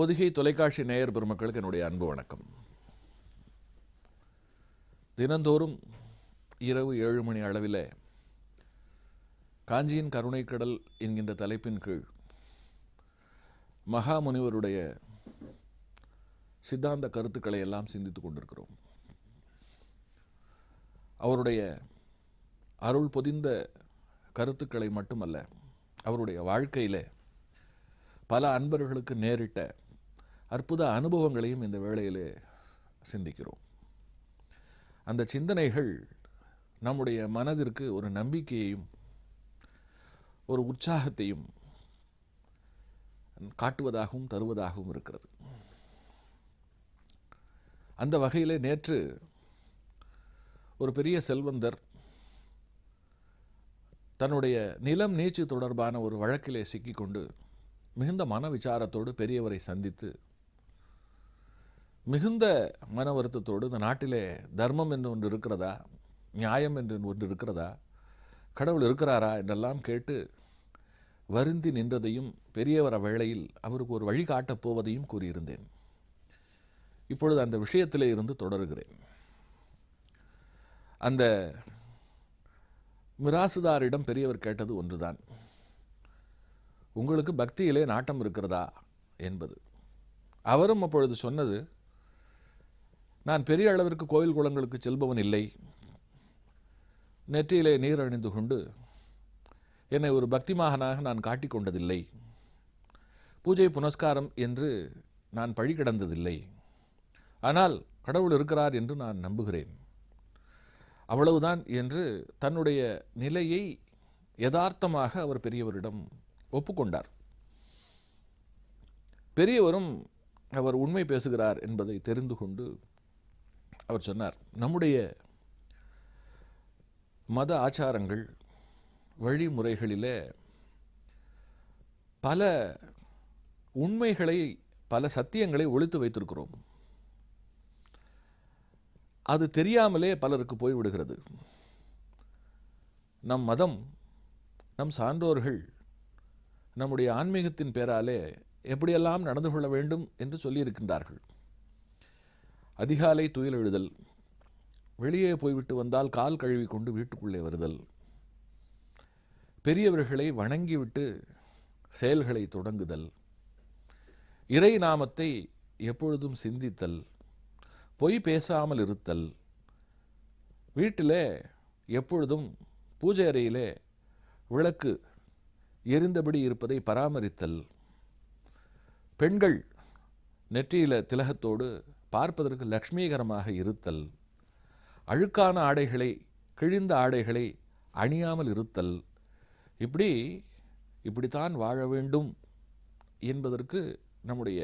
பொதிகை தொலைக்காட்சி நேயர் பெருமக்களுக்கு என்னுடைய அன்பு வணக்கம். தினந்தோறும் இரவு 7 மணி அளவில் காஞ்சியின் கருணைக்கடல் என்கின்ற தலைப்பின் கீழ் மகாமுனிவருடைய சித்தாந்த கருத்துக்களை எல்லாம் சிந்தித்துக் கொண்டிருக்கிறோம். அவருடைய அருள் பொதிந்த கருத்துக்களை மட்டுமல்ல, அவருடைய வாழ்க்கையில் பல அன்பர்களுக்கு நேரிட்ட அற்புத அனுபவங்களையும் இந்த வேளையிலே சிந்திக்கிறோம். அந்த சிந்தனைகள் நம்முடைய மனதிற்கு ஒரு நம்பிக்கையையும் ஒரு உற்சாகத்தையும் காட்டுவதாகவும் தருவதாகவும் இருக்கிறது. அந்த வகையிலே நேற்று ஒரு பெரிய செல்வந்தர் தன்னுடைய நிலம் நீட்சி தொடர்பான ஒரு வழக்கிலே சிக்கிக்கொண்டு மிகுந்த மன விசாரத்தோடு பெரியவரை சந்தித்து மிகுந்த மன வருத்தத்தோடு இந்த நாட்டிலே தர்மம் என்று ஒன்று இருக்கிறதா, நியாயம் என்று ஒன்று இருக்கிறதா, கடவுள் இருக்கிறாரா என்றெல்லாம் கேட்டு வருந்தி நின்றதையும் பெரியவர் வேளையில் அவருக்கு ஒரு வழி காட்டப் போவதையும் கூறியிருந்தேன். இப்பொழுது அந்த விஷயத்திலே இருந்து தொடருகிறேன். அந்த மிராசுதாரிடம் பெரியவர் கேட்டது ஒன்றுதான், உங்களுக்கு பக்தியிலே நாட்டம் இருக்கிறதா என்பது. அவரும் அப்பொழுது சொன்னது, நான் பெரிய அளவிற்கு கோயில் குளங்களுக்கு செல்பவன் இல்லை, நெற்றியிலே நீர் அணிந்து கொண்டு என்னை ஒரு பக்தி மகனாக நான் காட்டிக்கொண்டதில்லை, பூஜை புனஸ்காரம் என்று நான் பழி கிடந்ததில்லை, ஆனால் கடவுள் இருக்கிறார் என்று நான் நம்புகிறேன், அவ்வளவுதான் என்று தன்னுடைய நிலையை யதார்த்தமாக அவர் பெரியவரிடம் ஒப்புக்கொண்டார். பெரியவரும் அவர் உண்மை பேசுகிறார் என்பதை தெரிந்து கொண்டு அவர் சொன்னார், நம்முடைய மத ஆச்சாரங்கள் வழிமுறைகளிலே பல உண்மைகளை, பல சத்தியங்களை ஒளித்து வைத்திருக்கிறோம். அது தெரியாமலே பலருக்கு போய்விடுகிறது. நம் மதம், நம் சான்றோர்கள் நம்முடைய ஆன்மீகத்தின் பேராலே எப்படியெல்லாம் நடந்து கொள்ள வேண்டும் என்று சொல்லியிருக்கின்றார்கள். அதிகாலை துயில் எழுதல், வெளியே போய்விட்டு வந்தால் கால் கழுவி கொண்டு வீட்டுக்குள்ளே வருதல், பெரியவர்களை வணங்கிவிட்டு செயல்களை தொடங்குதல், இறை நாமத்தை எப்பொழுதும் சிந்தித்தல், பொய் பேசாமல் இருத்தல், வீட்டிலே எப்பொழுதும் பூஜை அறையிலே விளக்கு எரிந்தபடி இருப்பதை பராமரித்தல், பெண்கள் நெற்றியில திலகத்தோடு பார்ப்பதற்கு லக்ஷ்மீகரமாக இருத்தல், அழுக்கான ஆடைகளை, கிழிந்த ஆடைகளை அணியாமல் இருத்தல், இப்படித்தான் வாழ வேண்டும் என்பதற்கு நம்முடைய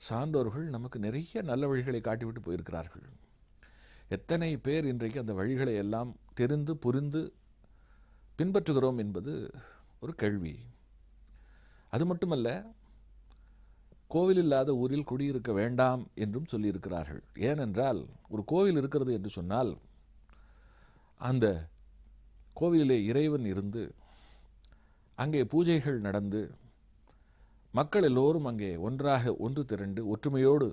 சான்றோர்கள் நமக்கு நிறைய நல்ல வழிகளை காட்டிவிட்டு போயிருக்கிறார்கள். எத்தனை பேர் இன்றைக்கு அந்த வழிகளை எல்லாம் தெரிந்து புரிந்து பின்பற்றுகிறோம் என்பது ஒரு கேள்வி. அது மட்டுமல்ல, கோவில் இல்லாத ஊரில் குடியிருக்க வேண்டாம் என்றும் சொல்லியிருக்கிறார்கள். ஏனென்றால் ஒரு கோவில் இருக்கிறது என்று சொன்னால் அந்த கோவிலிலே இறைவன் இருந்து அங்கே பூஜைகள் நடந்து மக்கள் எல்லோரும் அங்கே ஒன்று திரண்டு ஒற்றுமையோடு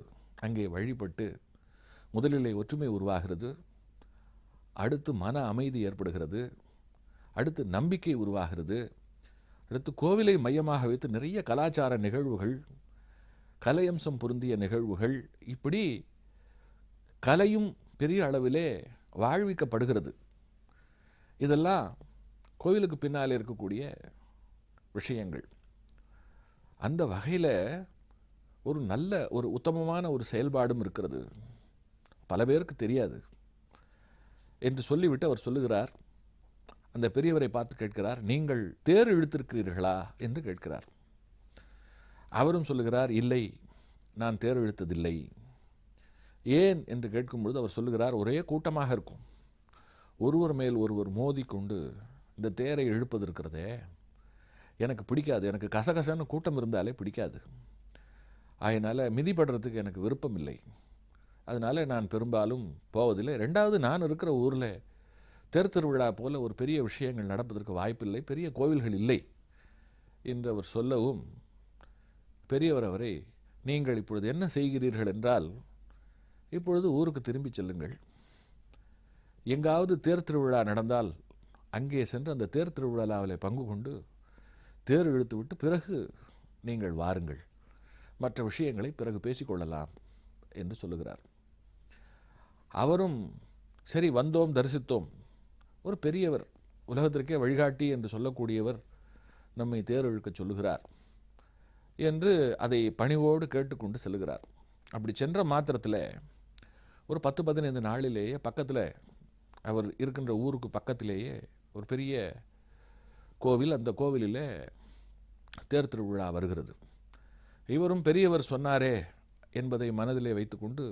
அங்கே வழிபட்டு முதலிலே ஒற்றுமை உருவாகிறது, அடுத்து மன அமைதி ஏற்படுகிறது, அடுத்து நம்பிக்கை உருவாகிறது, அடுத்து கோவிலை மையமாக வைத்து நிறைய கலாச்சார நிகழ்வுகள், கலையம்சம் பொருந்திய நிகழ்வுகள், இப்படி கலையும் பெரிய அளவிலே வாழ்விக்கப்படுகிறது. இதெல்லாம் கோவிலுக்கு பின்னால் இருக்கக்கூடிய விஷயங்கள். அந்த வகையில் ஒரு நல்ல ஒரு உத்தமமான ஒரு செயல்பாடும் இருக்கிறது, பல பேருக்கு தெரியாது என்று சொல்லிவிட்டு அவர் சொல்லுகிறார். அந்த பெரியவரை பார்த்து கேட்கிறார், நீங்கள் தேர் இழுத்திருக்கிறீர்களா என்று கேட்கிறார். அவரும் சொல்லுகிறார், இல்லை, நான் தேர் இழுத்ததில்லை. ஏன் என்று கேட்கும்பொழுது அவர் சொல்லுகிறார், ஒரே கூட்டமாக இருக்கும், ஒருவர் மேல் ஒருவர் மோதி கொண்டு இந்த தேரை இழுப்பது இருக்கிறதே எனக்கு பிடிக்காது, எனக்கு கசகசன்னு கூட்டம் இருந்தாலே பிடிக்காது, அதனால் மிதிப்படுறதுக்கு எனக்கு விருப்பம் இல்லை, அதனால் நான் பெரும்பாலும் போவதில்லை. ரெண்டாவது, நான் இருக்கிற ஊரில் தேர் திருவிழா போல ஒரு பெரிய விஷயங்கள் நடப்பதற்கு வாய்ப்பில்லை, பெரிய கோவில்கள் இல்லை என்று அவர் சொல்லவும் பெரியவர் அவரை நீங்கள் இப்பொழுது என்ன செய்கிறீர்கள் என்றால், இப்பொழுது ஊருக்கு திரும்பி செல்லுங்கள். எங்காவது தேர் திருவிழா நடந்தால் அங்கே சென்று அந்த தேர் திருவிழாவில் பங்கு கொண்டு தேர் இழுத்துவிட்டு பிறகு நீங்கள் வாருங்கள், மற்ற விஷயங்களை பிறகு பேசிக்கொள்ளலாம் என்று சொல்லுகிறார். அவரும் சரி, வந்தோம், தரிசித்தோம், ஒரு பெரியவர், உலகத்திற்கே வழிகாட்டி என்று சொல்லக்கூடியவர் நம்மை தேர் இழுக்க சொல்லுகிறார் என்று அதை பணிவோடு கேட்டுக்கொண்டு செல்கிறார். அப்படி சென்ற மாத்திரத்தில் ஒரு 10-15 நாளிலேயே பக்கத்தில், அவர் இருக்கின்ற ஊருக்கு பக்கத்திலேயே ஒரு பெரிய கோவில், அந்த கோவிலில் தேர் திருவிழா வருகிறது. இவரும் பெரியவர் சொன்னாரே என்பதை மனதிலே வைத்துக்கொண்டு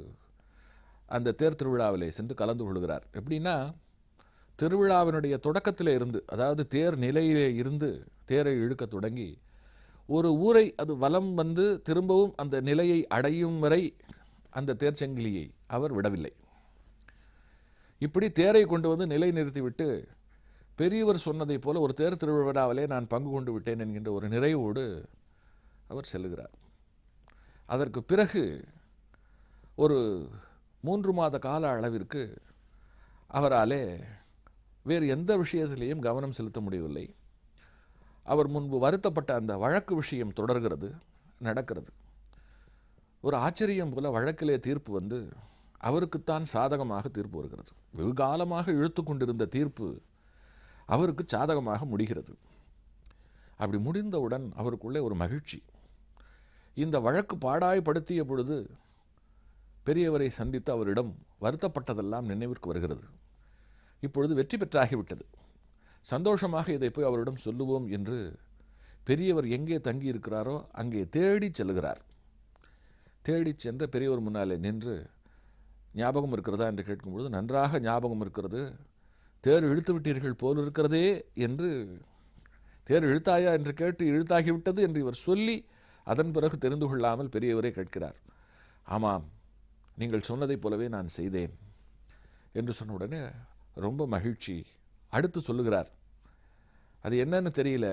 அந்த தேர் திருவிழாவிலே சென்று கலந்து கொள்கிறார். எப்படின்னா, திருவிழாவினுடைய தொடக்கத்திலே இருந்து, அதாவது தேர் நிலையிலே இருந்து தேரை இழுக்க தொடங்கி ஒரு ஊரை அது வலம் வந்து திரும்பவும் அந்த நிலையை அடையும் வரை அந்த தேர் சங்கிலியை அவர் விடவில்லை. இப்படி தேரை கொண்டு வந்து நிலை நிறுத்திவிட்டு பெரியவர் சொன்னதைப் போல ஒரு தேர் திருவிழாவிலே நான் பங்கு கொண்டு விட்டேன் என்கின்ற ஒரு நிறைவோடு அவர் செல்லுகிறார். அதற்கு பிறகு ஒரு 3 மாத கால அளவிற்கு அவராலே வேறு எந்த விஷயத்திலேயும் கவனம் செலுத்த முடியவில்லை. அவர் முன்பு வருத்தப்பட்ட அந்த வழக்கு விஷயம் தொடர்கிறது, நடக்கிறது. ஒரு ஆச்சரியம் போல வழக்கிலே தீர்ப்பு வந்து அவருக்குத்தான் சாதகமாக தீர்ப்பு வருகிறது. வெகு காலமாக இழுத்து கொண்டிருந்த தீர்ப்பு அவருக்கு சாதகமாக முடிகிறது. அப்படி முடிந்தவுடன் அவருக்குள்ளே ஒரு மகிழ்ச்சி. இந்த வழக்கு பாடாய்படுத்திய பொழுது பெரியவரை சந்தித்து அவரிடம் வருத்தப்பட்டதெல்லாம் நினைவிற்கு வருகிறது. இப்பொழுது வெற்றி பெற்றாகிவிட்டது, சந்தோஷமாக இதை போய் அவரிடம் சொல்லுவோம் என்று பெரியவர் எங்கே தங்கியிருக்கிறாரோ அங்கே தேடி செல்லுகிறார். தேடி சென்ற பெரியவர் முன்னாலே நின்று, ஞாபகம் இருக்கிறதா என்று கேட்கும்பொழுது, நன்றாக ஞாபகம் இருக்கிறது, தேர் இழுத்து விட்டீர்கள் போல் இருக்கிறதே என்று, தேர் இழுத்தாயா என்று கேட்டு இழுத்தாகிவிட்டது என்று இவர் சொல்லி அதன் பிறகு தெரிந்து கொள்ளாமல் பெரியவரே கேட்கிறார். ஆமாம், நீங்கள் சொன்னதைப் போலவே நான் செய்தேன் என்று சொன்ன உடனே ரொம்ப மகிழ்ச்சி. அடுத்து சொல்லுகிறார், அது என்னன்னு தெரியல,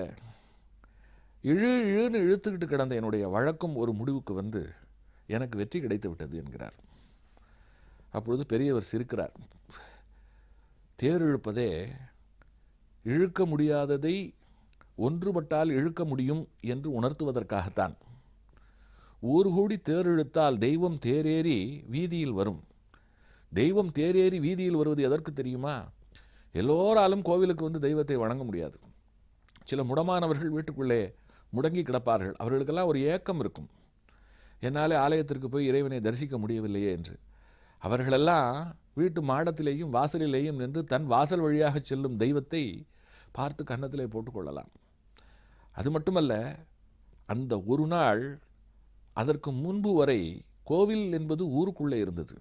இழுன்னு இழுத்துக்கிட்டு கிடந்த என்னுடைய வழக்கம் ஒரு முடிவுக்கு வந்து எனக்கு வெற்றி கிடைத்து விட்டது என்கிறார். அப்பொழுது பெரியவர் சிரிக்கிறார். தேர் இழுப்பதே இழுக்க முடியாததை ஒன்றுபட்டால் இழுக்க முடியும் என்று உணர்த்துவதற்காகத்தான். ஊர் கூடி தேர் இழுத்தால் தெய்வம் தேரேறி வீதியில் வரும். தெய்வம் தேரேறி வீதியில் வருவது எதற்கு தெரியுமா? எல்லோராலும் கோவிலுக்கு வந்து தெய்வத்தை வணங்க முடியாது. சில முடமானவர்கள் வீட்டுக்குள்ளே முடங்கி கிடப்பார்கள். அவர்களுக்கெல்லாம் ஒரு ஏக்கம் இருக்கும், என்னாலே ஆலயத்திற்கு போய் இறைவனை தரிசிக்க முடியவில்லையே என்று. அவர்களெல்லாம் வீட்டு மாடத்திலேயும் வாசலிலேயும் நின்று தன் வாசல் வழியாக செல்லும் தெய்வத்தை பார்த்து கன்னத்திலே போட்டுக்கொள்ளலாம். அது மட்டுமல்ல, அந்த ஒரு நாள், அதற்கு முன்பு வரை கோவில் என்பது ஊருக்குள்ளே இருந்தது.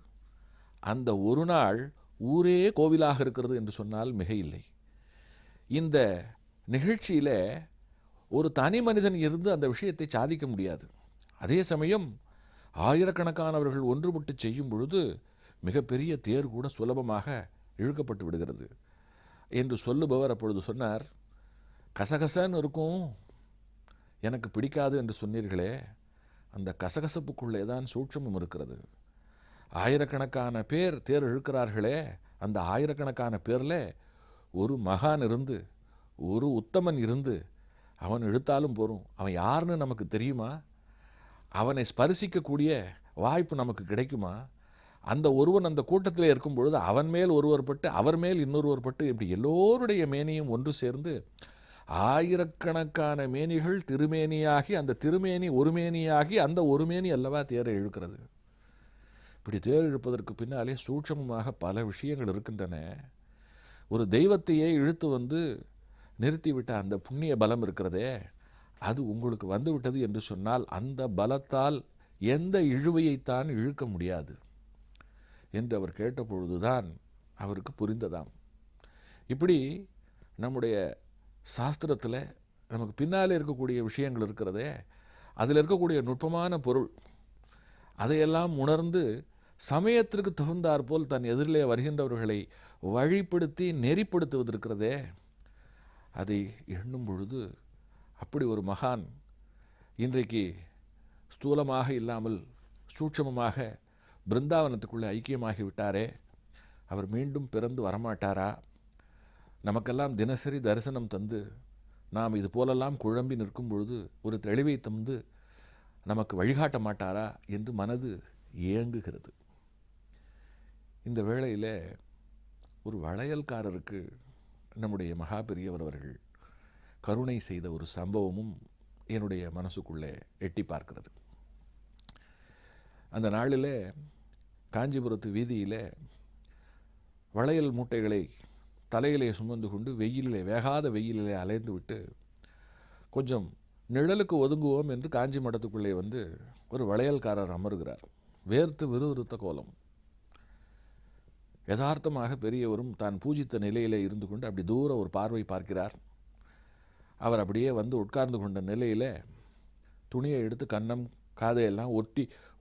அந்த ஒரு நாள் ஊரே கோவிலாக இருக்கிறது என்று சொன்னால் மிகையில்லை. இந்த நிகழ்ச்சியில் ஒரு தனி மனிதன் இருந்து அந்த விஷயத்தை சாதிக்க முடியாது. அதே சமயம் ஆயிரக்கணக்கானவர்கள் ஒன்றுபட்டு செய்யும் பொழுது மிகப்பெரிய தேர் கூட சுலபமாக இழுக்கப்பட்டு விடுகிறது என்று சொல்லுபவர் அப்பொழுது சொன்னார், கசகசன்னு இருக்கும், எனக்கு பிடிக்காது என்று சொன்னீர்களே, அந்த கசகசப்புக்குள்ளே தான் சூட்சமும் இருக்கிறது. ஆயிரக்கணக்கான பேர் தேர் இழுக்கிறார்களே, அந்த ஆயிரக்கணக்கான பேரில் ஒரு மகான் இருந்து, ஒரு உத்தமன் இருந்து அவன் இழுத்தாலும் போரும். அவன் யாருன்னு நமக்கு தெரியுமா? அவனை ஸ்பரிசிக்கக்கூடிய வாய்ப்பு நமக்கு கிடைக்குமா? அந்த ஒருவன் அந்த கூட்டத்தில் இருக்கும் பொழுது அவன் மேல் ஒருவர் பட்டு, அவர் மேல் இன்னொருவர் பட்டு, இப்படி எல்லோருடைய மேனியும் ஒன்று சேர்ந்து ஆயிரக்கணக்கான மேனிகள் திருமேனியாகி, அந்த திருமேனி ஒரு மேனியாகி, அந்த ஒரு மேனி அல்லவா தேரை இழுக்கிறது. இப்படி தேர் இழுப்பதற்கு பின்னாலே சூட்சமமாக பல விஷயங்கள் இருக்கின்றன. ஒரு தெய்வத்தையே இழுத்து வந்து நிறுத்திவிட்ட அந்த புண்ணிய பலம் இருக்கிறதே, அது உங்களுக்கு வந்துவிட்டது என்று சொன்னால் அந்த பலத்தால் எந்த இழுவையைத்தான் இழுக்க முடியாது என்று அவர் கேட்டபொழுதுதான் அவருக்கு புரிந்ததாம். இப்படி நம்முடைய சாஸ்திரத்தில் நமக்கு பின்னாலே இருக்கக்கூடிய விஷயங்கள் இருக்கிறதே, அதில் இருக்கக்கூடிய நுட்பமான பொருள், அதையெல்லாம் உணர்ந்து சமயத்திற்கு தகுந்தாற்போல் தன் எதிரிலே வருகின்றவர்களை வழிப்படுத்தி நெறிப்படுத்துவதற்கிறதே, அதை எண்ணும் பொழுது அப்படி ஒரு மகான் இன்றைக்கு ஸ்தூலமாக இல்லாமல் சூட்சமமாக பிருந்தாவனத்துக்குள்ளே ஐக்கியமாகி விட்டாரே, அவர் மீண்டும் பிறந்து வரமாட்டாரா? நமக்கெல்லாம் தினசரி தரிசனம் தந்து நாம் இது போலெல்லாம் குழம்பி நிற்கும் பொழுது ஒரு தெளிவை தந்து நமக்கு வழிகாட்ட மாட்டாரா என்று மனது ஏங்குகிறது. இந்த வேளையில் ஒரு வளையல்காரருக்கு நம்முடைய மகா பெரியவர் அவர்கள் கருணை செய்த ஒரு சம்பவமும் என்னுடைய மனசுக்குள்ளே எட்டி பார்க்கிறது. அந்த நாளில் காஞ்சிபுரத்து வீதியில் வளையல் மூட்டைகளை தலையிலே சுமந்து கொண்டு வெயிலிலே, வேகாத வெயிலிலே அலைந்து விட்டு கொஞ்சம் நிழலுக்கு ஒதுங்குவோம் என்று காஞ்சி மடத்துக்குள்ளே வந்து ஒரு வளையல்காரர் அமர்கிறார். வேர்த்து விறுவிறுத்த கோலம். யதார்த்தமாக பெரியவரும் தான் பூஜித்த நிலையிலே இருந்து கொண்டு அப்படி தூர ஒரு பார்வை பார்க்கிறார். அவர் அப்படியே வந்து உட்கார்ந்து கொண்ட நிலையில் துணியை எடுத்து கன்னம் காதையெல்லாம்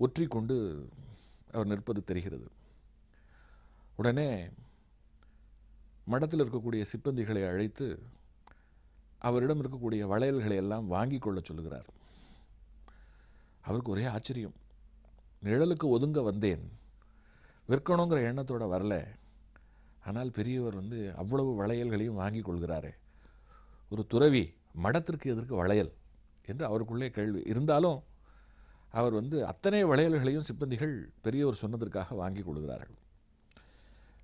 ஒற்றி கொண்டு அவர் நிற்பது தெரிகிறது. உடனே மடத்தில் இருக்கக்கூடிய சிப்பந்திகளை அழைத்து அவரிடம் இருக்கக்கூடிய வளையல்களை எல்லாம் வாங்கி கொள்ள சொல்லுகிறார். அவருக்கு ஒரே ஆச்சரியம். நிழலுக்கு ஒதுங்க வந்தேன், விற்கணுங்கிற எண்ணத்தோடு வரல. ஆனால் பெரியவர் வந்து அவ்வளவு வளையல்களையும் வாங்கி கொள்கிறாரே, ஒரு துறவி மடத்திற்கு எதற்கு வளையல் என்று அவருக்குள்ளே கேள்வி இருந்தாலும் அவர் வந்து அத்தனை வளையல்களையும் சிப்பந்திகள் பெரியவர் சொன்னதற்காக வாங்கி கொள்கிறார்கள்.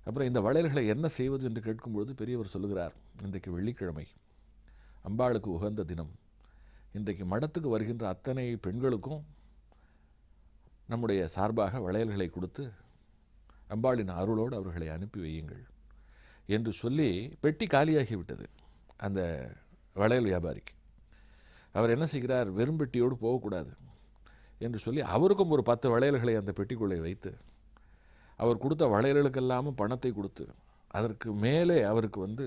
அப்புறம் இந்த வளையல்களை என்ன செய்வது என்று கேட்கும்பொழுது பெரியவர் சொல்லுகிறார், இன்றைக்கு வெள்ளிக்கிழமை, அம்பாளுக்கு உகந்த தினம். இன்றைக்கு மடத்துக்கு வருகின்ற அத்தனை பெண்களுக்கும் நம்முடைய சார்பாக வளையல்களை கொடுத்து அம்பாளின் அருளோடு அவர்களை அனுப்பி வையுங்கள் என்று சொல்லி பெட்டி காலியாகிவிட்டது அந்த வளையல் வியாபாரிக்கு. அவர் என்ன செய்கிறார், வெறும் பெட்டியோடு போகக்கூடாது என்று சொல்லி அவருக்கும் ஒரு 10 வளையல்களை அந்த பெட்டிக்குள்ளே வைத்து அவர் கொடுத்த வளையல்களுக்கெல்லாமும் பணத்தை கொடுத்து அதற்கு மேலே அவருக்கு வந்து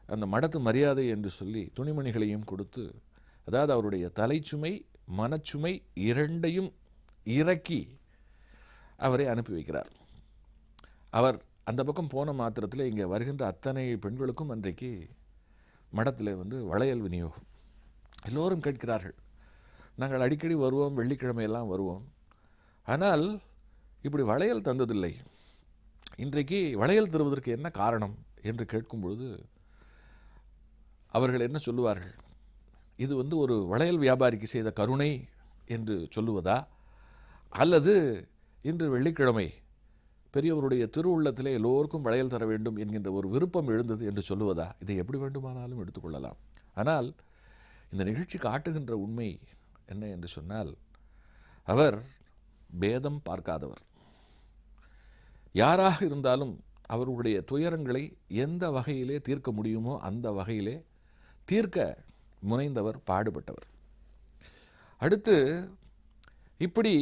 அந்த மடத்து மரியாதை என்று சொல்லி துணிமணிகளையும் கொடுத்து, அதாவது அவருடைய தலைச்சுமை மனச்சுமை இரண்டையும் இறக்கி அவரை அனுப்பி வைக்கிறார். அவர் அந்த பக்கம் போன மாத்திரத்தில் இங்கே வருகின்ற அத்தனை பெண்களுக்கும் அன்றைக்கு மடத்தில் வந்து வளையல் விநியோகம். எல்லோரும் கேட்கிறார்கள், நாங்கள் அடிக்கடி வருவோம், வெள்ளிக்கிழமையெல்லாம் வருவோம், ஆனால் இப்படி வளையல் தந்ததில்லை, இன்றைக்கு வளையல் தருவதற்கு என்ன காரணம் என்று கேட்கும் பொழுது அவர்கள் என்ன சொல்லுவார்கள், இது வந்து ஒரு வளையல் வியாபாரிக்கு செய்த கருணை என்று சொல்லுவதா, அல்லது இன்று வெள்ளிக்கிழமை பெரியவருடைய திருவுள்ளத்திலே எல்லோருக்கும் வளையல் தர வேண்டும் என்கின்ற ஒரு விருப்பம் எழுந்தது என்று சொல்லுவதா, இதை எப்படி வேண்டுமானாலும் எடுத்துக்கொள்ளலாம். ஆனால் இந்த நிகழ்ச்சி காட்டுகின்ற உண்மை என்ன என்று சொன்னால், அவர் பேதம் பார்க்காதவர். யாராக இருந்தாலும் அவர்களுடைய துயரங்களை எந்த வகையிலே தீர்க்க முடியுமோ அந்த வகையிலே தீர்க்க முனைந்தவர், பாடுபட்டவர். அடுத்து இப்படி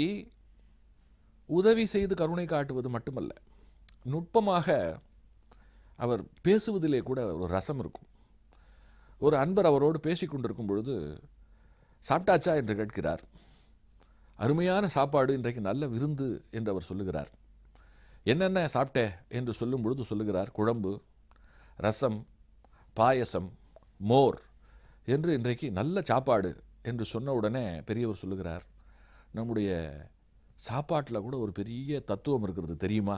உதவி செய்து கருணை காட்டுவது மட்டுமல்ல, நுட்பமாக அவர் பேசுவதிலே கூட ஒரு ரசம் இருக்கும். ஒரு அன்பர் அவரோடு பேசிக்கொண்டிருக்கும் பொழுது, சாப்பிட்டாச்சா என்று கேட்கிறார். அருமையான சாப்பாடு, இன்றைக்கு நல்ல விருந்து என்று அவர் சொல்லுகிறார். என்னென்ன சாப்பிட்டே என்று சொல்லும் பொழுது சொல்லுகிறார், குழம்பு, ரசம், பாயசம், மோர் என்று இன்றைக்கு நல்ல சாப்பாடு என்று சொன்ன உடனே பெரியவர் சொல்லுகிறார், நம்முடைய சாப்பாட்டில் கூட ஒரு பெரிய தத்துவம் இருக்கிறது தெரியுமா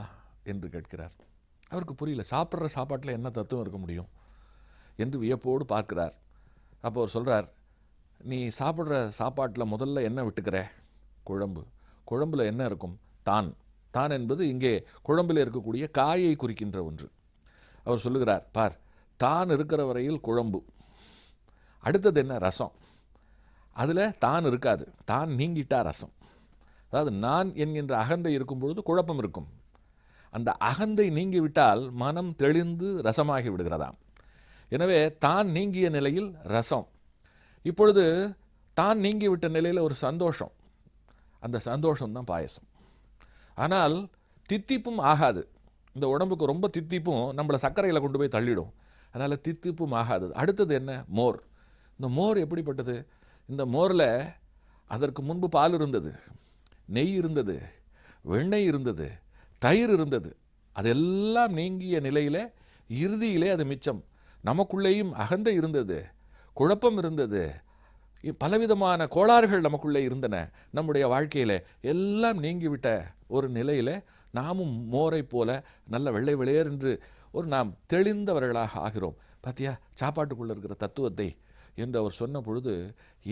என்று கேட்கிறார். அவருக்கு புரியல, சாப்பிட்ற சாப்பாட்டில் என்ன தத்துவம் இருக்க முடியும் என்று வியப்போடு பார்க்கிறார். அப்போ அவர் சொல்கிறார், நீ சாப்பிட்ற சாப்பாட்டில் முதல்ல என்ன விட்டுக்கிற, குழம்பு. குழம்பில் என்ன இருக்கும், தான். தான் என்பது இங்கே குழம்பில் இருக்கக்கூடிய காயை குறிக்கின்ற ஒன்று. அவர் சொல்லுகிறார், பார், தான் இருக்கிற வரையில் குழம்பு, அடுத்தது என்ன, ரசம். அதில் தான் இருக்காது, தான் நீங்கிட்டா ரசம். அதாவது நான் என்கின்ற அகந்தை இருக்கும் பொழுது குழப்பம் இருக்கும். அந்த அகந்தை நீங்கிவிட்டால் மனம் தெளிந்து ரசமாகி விடுகிறதாம். எனவே தான் நீங்கிய நிலையில் ரசம். இப்பொழுது தான் நீங்கிவிட்ட நிலையில் ஒரு சந்தோஷம், அந்த சந்தோஷம்தான் பாயசம். ஆனால் தித்திப்பும் ஆகாது. இந்த உடம்புக்கு ரொம்ப தித்திப்பும் நம்மளை சர்க்கரையில் கொண்டு போய் தள்ளிடும். அதனால் தித்திப்பும் ஆகாது. அடுத்தது என்ன, மோர். இந்த மோர் எப்படிப்பட்டது, இந்த மோரில் அதற்கு முன்பு பால் இருந்தது, நெய் இருந்தது, வெண்ணெய் இருந்தது, தயிர் இருந்தது. அதெல்லாம் நீங்கிய நிலையில் இறுதியிலே அது மிச்சம். நமக்குள்ளேயும் அகந்தை இருந்தது, குழப்பம் இருந்தது, பலவிதமான கோளாறுகள் நமக்குள்ளே இருந்தன. நம்முடைய வாழ்க்கையில் எல்லாம் நீங்கிவிட்ட ஒரு நிலையில் நாமும் மோரை போல நல்ல வெள்ளை வெளியேர் என்று நாம் தெளிந்தவர்களாக ஆகிறோம். பார்த்தியா சாப்பாட்டுக்குள்ளே இருக்கிற தத்துவத்தை என்று அவர் சொன்ன பொழுது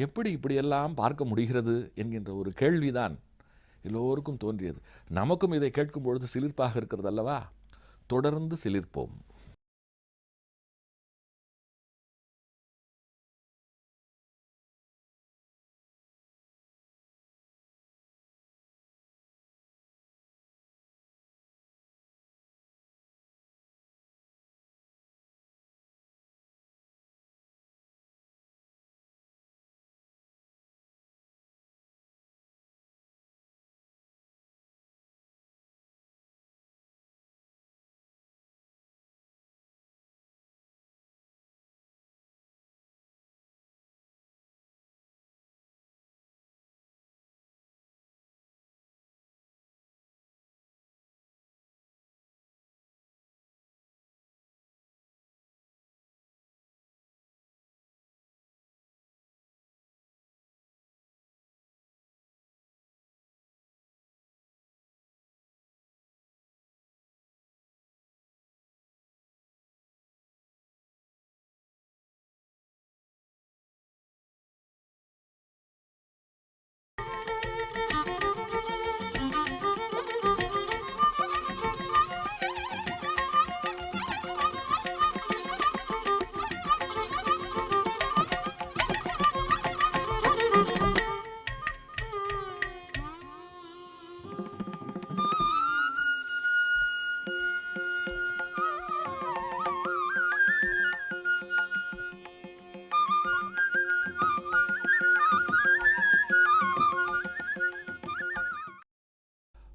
எப்படி இப்படியெல்லாம் பார்க்க முடிகிறது என்கின்ற ஒரு கேள்விதான் எல்லோருக்கும் தோன்றியது. நமக்கும் இதை கேட்கும் பொழுது சிலிர்ப்பாக இருக்கிறது அல்லவா? தொடர்ந்து சிலிர்ப்போம்.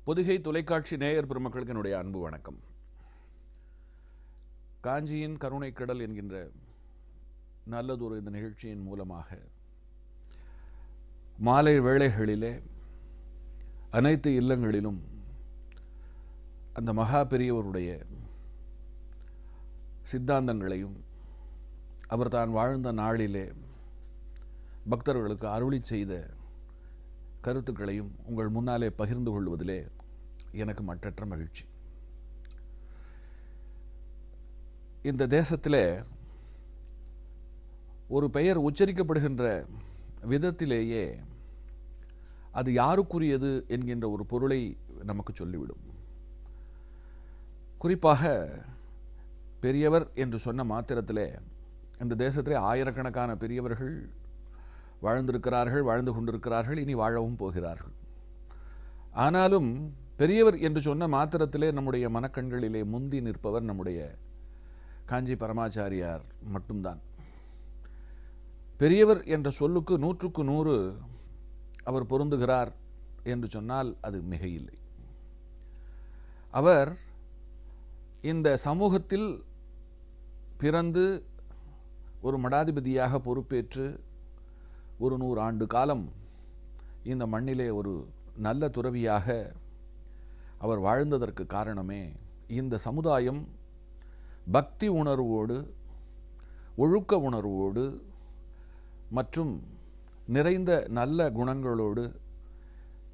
பொதிகை தொலைக்காட்சி நேயர் பெருமக்களுக்கு என்னுடைய அன்பு வணக்கம். காஞ்சியின் கருணை கடல் என்கின்ற நல்லதொரு இந்த நிகழ்ச்சியின் மூலமாக மாலை வேளைகளிலே அனைத்து இல்லங்களிலும் அந்த மகா பெரியவருடைய சித்தாந்தங்களையும் அவர் தான் வாழ்ந்த நாளிலே பக்தர்களுக்கு அருளி செய்த கருத்துக்களையும் உங்கள் முன்னாலே பகிர்ந்து கொள்வதிலே எனக்கு மற்றற்ற மகிழ்ச்சி. இந்த தேசத்திலே ஒரு பெயர் உச்சரிக்கப்படுகின்ற விதத்திலேயே அது யாருக்குரியது என்கின்ற ஒரு பொருளை நமக்கு சொல்லிவிடும். குறிப்பாக பெரியவர் என்று சொன்ன மாத்திரத்திலே இந்த தேசத்திலே ஆயிரக்கணக்கான பெரியவர்கள் வாழ்ந்திருக்கிறார்கள், வாழ்ந்து கொண்டிருக்கிறார்கள், இனி வாழவும் போகிறார்கள். ஆனாலும் பெரியவர் என்று சொன்ன மாத்திரத்திலே நம்முடைய மனக்கண்களிலே முந்தி நிற்பவர் நம்முடைய காஞ்சி பரமாச்சாரியார் மட்டும்தான். பெரியவர் என்ற சொல்லுக்கு 100க்கு 100 அவர் பொருந்துகிறார் என்று சொன்னால் அது மிகையில்லை. அவர் இந்த சமூகத்தில் பிறந்து ஒரு மடாதிபதியாக பொறுப்பேற்று ஒரு 100 ஆண்டு காலம் இந்த மண்ணிலே ஒரு நல்ல துறவியாக அவர் வாழ்ந்ததற்கு காரணமே இந்த சமுதாயம் பக்தி உணர்வோடு, ஒழுக்க உணர்வோடு மற்றும் நிறைந்த நல்ல குணங்களோடு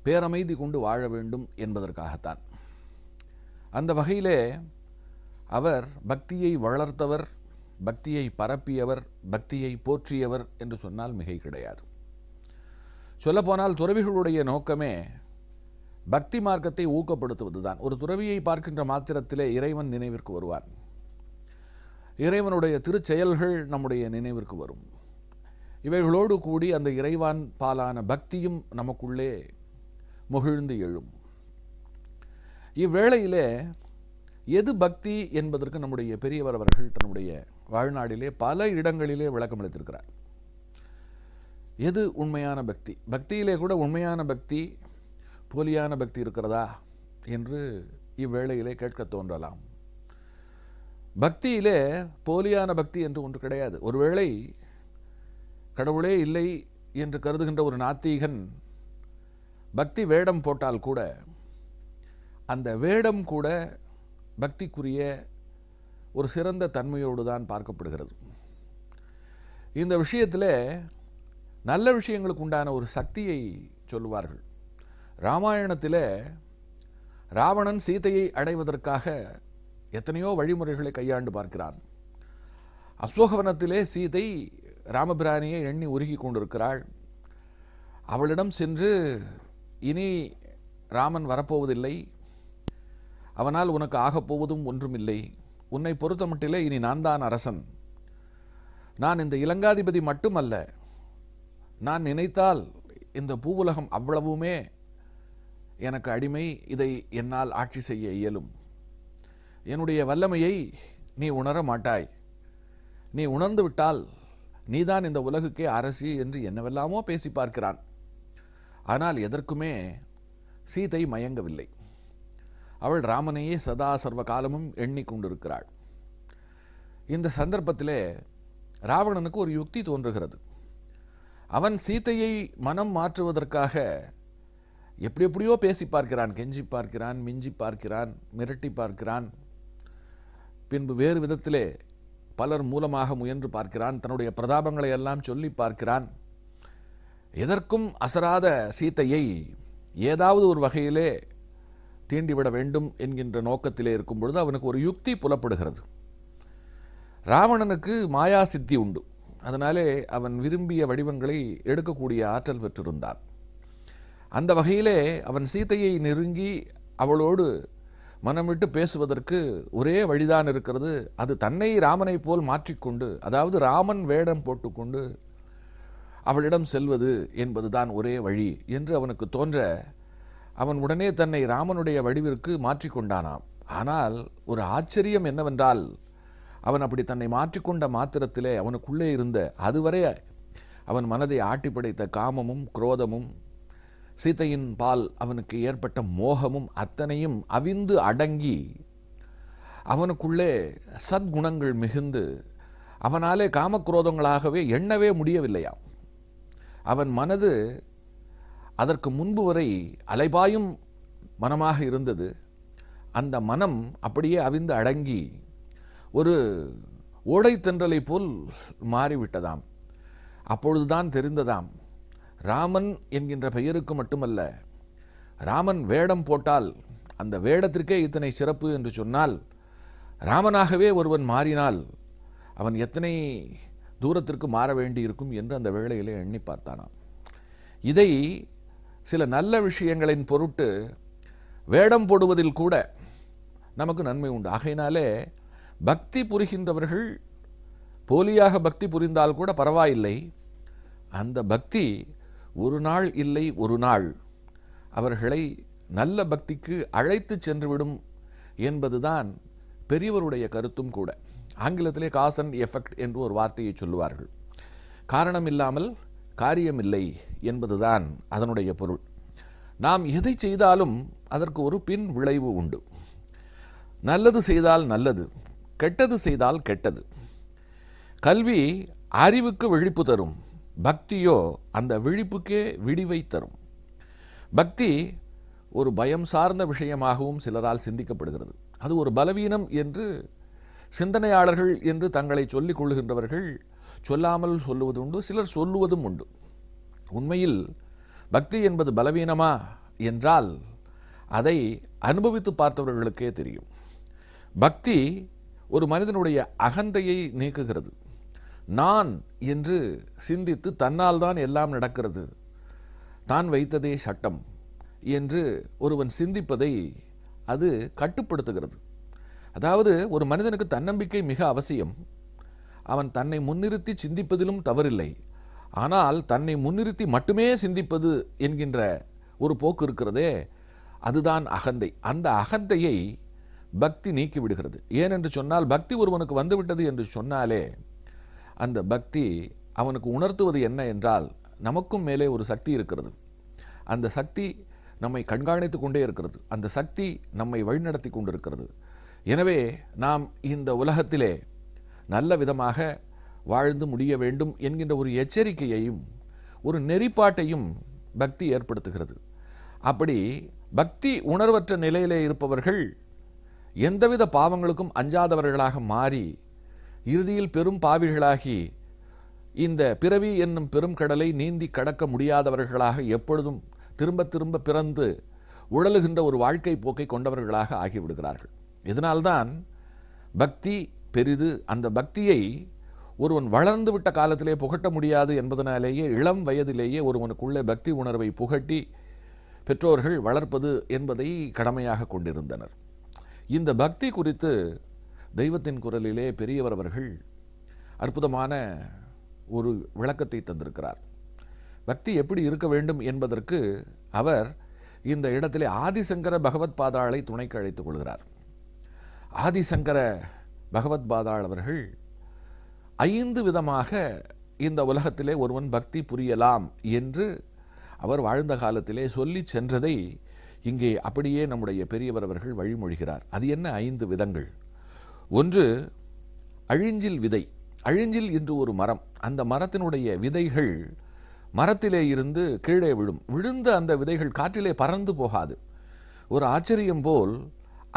பேரமைதி கொண்டு வாழ வேண்டும் என்பதற்காகத்தான். அந்த வகையிலே அவர் பக்தியை வளர்த்தவர், பக்தியை பரப்பியவர், பக்தியை போற்றியவர் என்று சொன்னால் மிகை கிடையாது. சொல்லப்போனால் துறவிகளுடைய நோக்கமே பக்தி மார்க்கத்தை ஊக்கப்படுத்துவதுதான். ஒரு துறவியை பார்க்கின்ற மாத்திரத்திலே இறைவன் நினைவிற்கு வருவான். இறைவனுடைய திருச்செயல்கள் நம்முடைய நினைவிற்கு வரும். இவைகளோடு கூடி அந்த இறைவான் பாலான பக்தியும் நமக்குள்ளே முகிழ்ந்து எழும். இவ்வேளையிலே எது பக்தி என்பதற்கு நம்முடைய பெரியவர் அவர்கள் தன்னுடைய வாழ்நாளிலே பல இடங்களிலே விளக்கம் அளித்திருக்கிறார். எது உண்மையான பக்தி? பக்தியிலே கூட உண்மையான பக்தி, போலியான பக்தி இருக்கிறதா என்று இவ்வேளையிலே கேட்க தோன்றலாம். பக்தியிலே போலியான பக்தி என்று ஒன்று கிடையாது. ஒருவேளை கடவுளே இல்லை என்று கருதுகின்ற ஒரு நாத்திகன் பக்தி வேடம் போட்டால் கூட அந்த வேடம் கூட பக்திக்குரிய ஒரு சிறந்த தன்மையோடு தான் பார்க்கப்படுகிறது. இந்த விஷயத்தில் நல்ல விஷயங்களுக்கு உண்டான ஒரு சக்தியை சொல்லுவார்கள். ராமாயணத்தில் ராவணன் சீதையை அடைவதற்காக எத்தனையோ வழிமுறைகளை கையாண்டு பார்க்கிறான். அசோகவனத்திலே சீதை ராமபிரானியை எண்ணி உருகி கொண்டிருக்கிறாள். அவளிடம் சென்று, இனி ராமன் வரப்போவதில்லை, அவனால் உனக்கு ஆகப்போவதும் ஒன்றுமில்லை, உன்னை பொறுத்தமட்டிலே இனி நான் தான் அரசன், நான் இந்த இலங்காதிபதி மட்டுமல்ல, நான் நினைத்தால் இந்த பூவுலகம் அவ்வளவுமே எனக்கு அடிமை, இதை என்னால் ஆட்சி செய்ய இயலும், என்னுடைய வல்லமையை நீ உணர மாட்டாய், நீ உணர்ந்து விட்டால் நீதான் இந்த உலகுக்கே அரசி என்று என்னவெல்லாமோ பேசி பார்க்கிறான். ஆனால் எதற்குமே சீதை மயங்கவில்லை. அவள் ராமனையே சதா சர்வ காலமும் எண்ணிக்கொண்டிருக்கிறாள். இந்த சந்தர்ப்பத்திலே ராவணனுக்கு ஒரு யுக்தி தோன்றுகிறது. அவன் சீதையை மனம் மாற்றுவதற்காக எப்படியோ பேசி பார்க்கிறான், கெஞ்சி பார்க்கிறான், மிஞ்சி பார்க்கிறான், மிரட்டி பார்க்கிறான், பின்பு வேறு விதத்திலே பலர் மூலமாக முயன்று பார்க்கிறான், தன்னுடைய பிரதாபங்களை எல்லாம் சொல்லி பார்க்கிறான். எதற்கும் அசராத சீதையை ஏதாவது ஒரு வகையிலே தீண்டிவிட வேண்டும் என்கின்ற நோக்கத்திலே இருக்கும் பொழுது அவனுக்கு ஒரு யுக்தி புலப்படுகிறது. ராவணனுக்கு மாயா சித்தி உண்டு. அதனாலே அவன் விரும்பிய வடிவங்களை எடுக்கக்கூடிய ஆற்றல் பெற்றிருந்தான். அந்த வகையிலே அவன் சீதையை நெருங்கி அவளோடு மனம் விட்டு பேசுவதற்கு ஒரே வழிதான் இருக்கிறது. அது தன்னை ராமனை போல் மாற்றிக்கொண்டு, அதாவது ராமன் வேடம் போட்டுக்கொண்டு அவளிடம் செல்வது என்பதுதான் ஒரே வழி என்று அவனுக்கு தோன்ற அவன் உடனே தன்னை ராமனுடைய வடிவிற்கு மாற்றிக்கொண்டானாம். ஆனால் ஒரு ஆச்சரியம் என்னவென்றால், அவன் அப்படி தன்னை மாற்றிக்கொண்ட மாத்திரத்திலே அவனுக்குள்ளே இருந்த அதுவரை அவன் மனதை ஆட்டி படைத்த காமமும் குரோதமும் சீதையின் பால் அவனுக்கு ஏற்பட்ட மோகமும் அத்தனையும் அவிந்து அடங்கி அவனுக்குள்ளே சத்குணங்கள் மிகுந்து அவனாலே காமக்ரோதங்களாகவே எண்ணவே முடியவில்லையாம். அவன் மனது அதற்கு முன்பு வரை அலைபாயும் மனமாக இருந்தது. அந்த மனம் அப்படியே அவிந்து அடங்கி ஒரு ஓடைத்தென்றலை போல் மாறிவிட்டதாம். அப்பொழுதுதான் தெரிந்ததாம், ராமன் என்கின்ற பெயருக்கு மட்டுமல்ல, ராமன் வேடம் போட்டால் அந்த வேடத்திற்கே இத்தனை சிறப்பு என்று சொன்னால், ராமனாகவே ஒருவன் மாறினால் அவன் எத்தனை தூரத்திற்கு மாற வேண்டியிருக்கும் என்று அந்த வேளையிலே எண்ணி பார்த்தானாம். இதை சில நல்ல விஷயங்களின் பொருட்டு வேடம் போடுவதில் கூட நமக்கு நன்மை உண்டு. ஆகையினாலே பக்தி புரிகின்றவர்கள் போலியாக பக்தி புரிந்தால் கூட பரவாயில்லை, அந்த பக்தி ஒரு நாள் இல்லை ஒரு நாள் அவர்களை நல்ல பக்திக்கு அழைத்து சென்றுவிடும் என்பதுதான் பெரியவருடைய கருத்தும் கூட. ஆங்கிலத்திலே காஸ் அண்ட் எஃபெக்ட் என்று ஒரு வார்த்தையை சொல்லுவார்கள். காரணம் இல்லாமல் காரியமில்லை என்பதுதான் அதனுடைய பொருள். நாம் எதை செய்தாலும் அதற்கு ஒரு பின் விளைவு உண்டு. நல்லது செய்தால் நல்லது, கெட்டது செய்தால் கெட்டது. கல்வி அறிவுக்கு விழிப்பு தரும், பக்தியோ அந்த விழிப்புக்கே விடிவை தரும். பக்தி ஒரு பயம் சார்ந்த விஷயமாகவும் சிலரால் சிந்திக்கப்படுகிறது. அது ஒரு பலவீனம் என்று சிந்தனையாளர்கள் என்று தங்களை சொல்லிக் கொள்ளுகின்றவர்கள் சொல்லாமல் சொல்லுவது உண்டு, சிலர் சொல்லுவதும் உண்டு. உண்மையில் பக்தி என்பது பலவீனமா என்றால் அதை அனுபவித்து பார்த்தவர்களுக்கே தெரியும். பக்தி ஒரு மனிதனுடைய அகந்தையை நீக்குகிறது. நான் என்று சிந்தித்து தன்னால் தான் எல்லாம் நடக்கிறது, தான் வைத்ததே சட்டம் என்று ஒருவன் சிந்திப்பதை அது கட்டுப்படுத்துகிறது. அதாவது ஒரு மனிதனுக்கு தன்னம்பிக்கை மிக அவசியம். அவன் தன்னை முன்னிறுத்தி சிந்திப்பதிலும் தவறில்லை. ஆனால் தன்னை முன்னிறுத்தி மட்டுமே சிந்திப்பது என்கின்ற ஒரு போக்கு இருக்கிறதே, அதுதான் அகந்தை. அந்த அகந்தையை பக்தி நீக்கி விடுகிறது. ஏனென்று சொன்னால், பக்தி ஒருவனுக்கு வந்துவிட்டது என்று சொன்னாலே அந்த பக்தி அவனுக்கு உணர்த்துவது என்ன என்றால், நமக்கும் மேலே ஒரு சக்தி இருக்கிறது. அந்த சக்தி நம்மை கண்காணித்து கொண்டே இருக்கிறது. அந்த சக்தி நம்மை வழிநடத்தி கொண்டிருக்கிறது. எனவே நாம் இந்த உலகத்திலே நல்ல விதமாக வாழ்ந்து முடிய வேண்டும் என்கின்ற ஒரு எச்சரிக்கையையும் ஒரு நெறிப்பாட்டையும் பக்தி ஏற்படுத்துகிறது. அப்படி பக்தி உணர்வற்ற நிலையிலே இருப்பவர்கள் எந்தவித பாவங்களுக்கும் அஞ்சாதவர்களாக மாறி இறுதியில் பெரும் பாவிகளாகி இந்த பிறவி என்னும் பெரும் கடலை நீந்தி கடக்க முடியாதவர்களாக எப்பொழுதும் திரும்ப திரும்ப பிறந்து உழலுகின்ற ஒரு வாழ்க்கை போக்கை கொண்டவர்களாக ஆகிவிடுகிறார்கள். இதனால்தான் பக்தி பெரிது. அந்த பக்தியை ஒருவன் வளர்ந்து விட்ட காலத்திலே புகட்ட முடியாது என்பதனாலேயே இளம் வயதிலேயே ஒருவனுக்குள்ளே பக்தி உணர்வை புகட்டி பெற்றோர்கள் வளர்ப்பது என்பதை கடமையாக கொண்டிருந்தனர். இந்த பக்தி குறித்து தெய்வத்தின் குரலிலே பெரியவர் அவர்கள் அற்புதமான ஒரு விளக்கத்தை தந்திருக்கிறார். பக்தி எப்படி இருக்க வேண்டும் என்பதற்கு அவர் இந்த இடத்திலே ஆதிசங்கர பகவத் பாதாளை துணைக்கு அழைத்துக் கொள்கிறார். ஆதிசங்கர பகவத் பாதாள் அவர்கள் 5 விதமாக இந்த உலகத்திலே ஒருவன் பக்தி புரியலாம் என்று அவர் வாழ்ந்த காலத்திலே சொல்லி சென்றதை இங்கே அப்படியே நம்முடைய பெரியவர் அவர்கள் வழிமொழிகிறார். அது என்ன 5 விதங்கள்? ஒன்று, அழிஞ்சில் விதை. அழிஞ்சில் என்று ஒரு மரம், அந்த மரத்தினுடைய விதைகள் மரத்திலே இருந்து கீழே விழும். விழுந்த அந்த விதைகள் காற்றிலே பறந்து போகாது. ஒரு ஆச்சரியம் போல்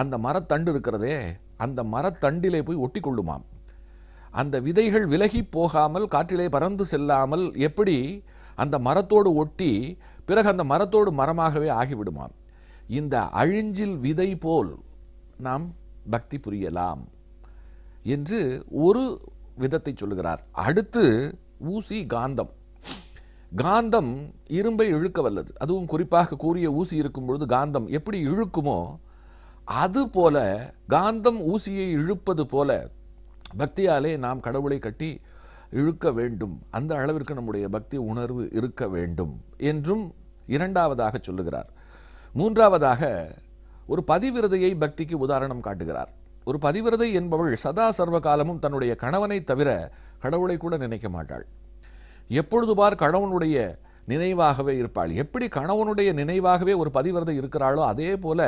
அந்த மரத்தண்டு இருக்கிறதே, அந்த மரத்தண்டிலே போய் ஒட்டி கொள்ளுமாம். அந்த விதைகள் விலகி போகாமல் காற்றிலே பறந்து செல்லாமல் எப்படி அந்த மரத்தோடு ஒட்டி பிறகு அந்த மரத்தோடு மரமாகவே ஆகிவிடுமாம். இந்த அழிஞ்சில் விதை போல் நாம் பக்தி புரியலாம் என்று ஒரு விதத்தை சொல்லுகிறார். அடுத்து ஊசி காந்தம். காந்தம் இரும்பை இழுக்க வல்லது. அதுவும் குறிப்பாக கூரிய ஊசி இருக்கும் பொழுது காந்தம் எப்படி இழுக்குமோ அதுபோல காந்தம் ஊசியை இழுப்பது போல பக்தியாலே நாம் கடவுளை கட்டி இழுக்க வேண்டும். அந்த அளவிற்கு நம்முடைய பக்தி உணர்வு இருக்க வேண்டும் என்றும் இரண்டாவதாக சொல்லுகிறார். மூன்றாவதாக ஒரு பதிவிரதையை பக்திக்கு உதாரணம் காட்டுகிறார். ஒரு பதிவிரதை என்பவள் சதா சர்வ காலமும் தன்னுடைய கணவனை தவிர கடவுளை கூட நினைக்க மாட்டாள். எப்பொழுது பார் கணவனுடைய நினைவாகவே இருப்பாள். எப்படி கணவனுடைய நினைவாகவே ஒரு பதிவிரதை இருக்கிறாளோ அதே போல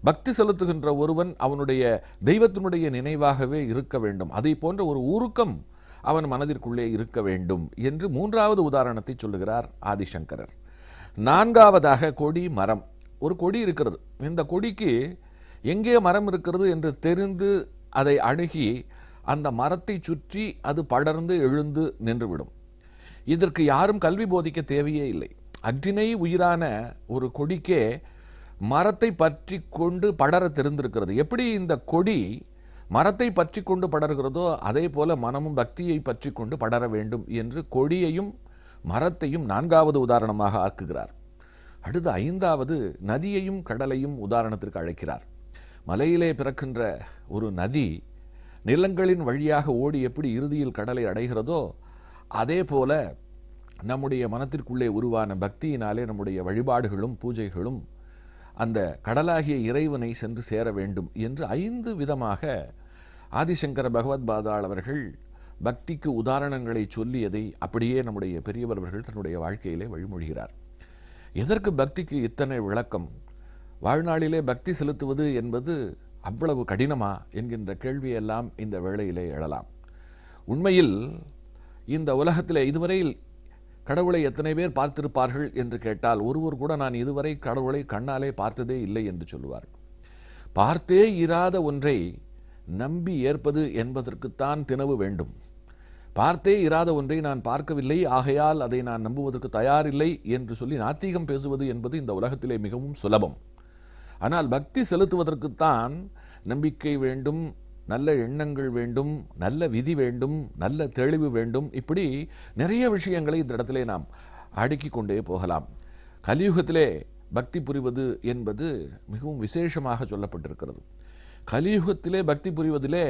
பக்தி செலுத்துகின்ற ஒருவன் அவனுடைய தெய்வத்தினுடைய நினைவாகவே இருக்க வேண்டும். அதை போன்ற ஒரு உருக்கம் அவன் மனதிற்குள்ளே இருக்க வேண்டும் என்று மூன்றாவது உதாரணத்தை சொல்லுகிறார் ஆதிசங்கரர். நான்காவதாக கொடி மரம். ஒரு கொடி இருக்கிறது. இந்த கொடிக்கு எங்கே மரம் இருக்கிறது என்று தெரிந்து அதை அணுகி அந்த மரத்தை சுற்றி அது படர்ந்து எழுந்து நின்றுவிடும். இதற்கு யாரும் கல்வி போதிக்க தேவையே இல்லை. அக்னினை உயிரான ஒரு கொடிக்கே மரத்தை பற்றி கொண்டு படர தெரிந்திருக்கிறது. எப்படி இந்த கொடி மரத்தை பற்றி கொண்டு படர்கிறதோ அதே போல மனமும் பக்தியை பற்றி கொண்டு படர வேண்டும் என்று கொடியையும் மரத்தையும் நான்காவது உதாரணமாக ஆக்குகிறார். அடுத்து ஐந்தாவது நதியையும் கடலையும் உதாரணத்திற்கு அழைக்கிறார். மலையிலே பிறக்கின்ற ஒரு நதி நிலங்களின் வழியாக ஓடி எப்படி இறுதியில் கடலை அடைகிறதோ அதே போல நம்முடைய மனத்திற்குள்ளே உருவான பக்தியினாலே நம்முடைய வழிபாடுகளும் பூஜைகளும் அந்த கடலாகிய இறைவனை சென்று சேர வேண்டும் என்று 5 விதமாக ஆதிசங்கர பகவத் பாதாள் அவர்கள் பக்திக்கு உதாரணங்களை சொல்லியதை அப்படியே நம்முடைய பெரியவர்கள் தன்னுடைய வாழ்க்கையிலே வழிமொழிகிறார். எதற்கு பக்திக்கு இத்தனை விளக்கம்? வாழ்நாளிலே பக்தி செலுத்துவது என்பது அவ்வளவு கடினமா என்கின்ற கேள்வியெல்லாம் இந்த வேளையிலே எழலாம். உண்மையில் இந்த உலகத்திலே இதுவரையில் கடவுளை எத்தனை பேர் பார்த்திருப்பார்கள் என்று கேட்டால் ஒருவர் கூட நான் இதுவரை கடவுளை கண்ணாலே பார்த்ததே இல்லை என்று சொல்லுவார். பார்த்தே இராத ஒன்றை நம்பி ஏற்பது என்பதற்குத்தான் தினவு வேண்டும். பார்த்தே இராத ஒன்றை நான் பார்க்கவில்லை, ஆகையால் அதை நான் நம்புவதற்கு தயாரில்லை என்று சொல்லி நாத்திகம் பேசுவது என்பது இந்த உலகத்திலே மிகவும் சுலபம். ஆனால் பக்தி செலுத்துவதற்குத்தான் நம்பிக்கை வேண்டும், நல்ல எண்ணங்கள் வேண்டும், நல்ல விதி வேண்டும், நல்ல தெளிவு வேண்டும். இப்படி நிறைய விஷயங்களை இந்த இடத்திலே நாம் அடுக்கிக் கொண்டே போகலாம். கலியுகத்திலே பக்தி புரிவது என்பது மிகவும் விசேஷமாக சொல்லப்பட்டிருக்கிறது. கலியுகத்திலே பக்தி புரிவதிலே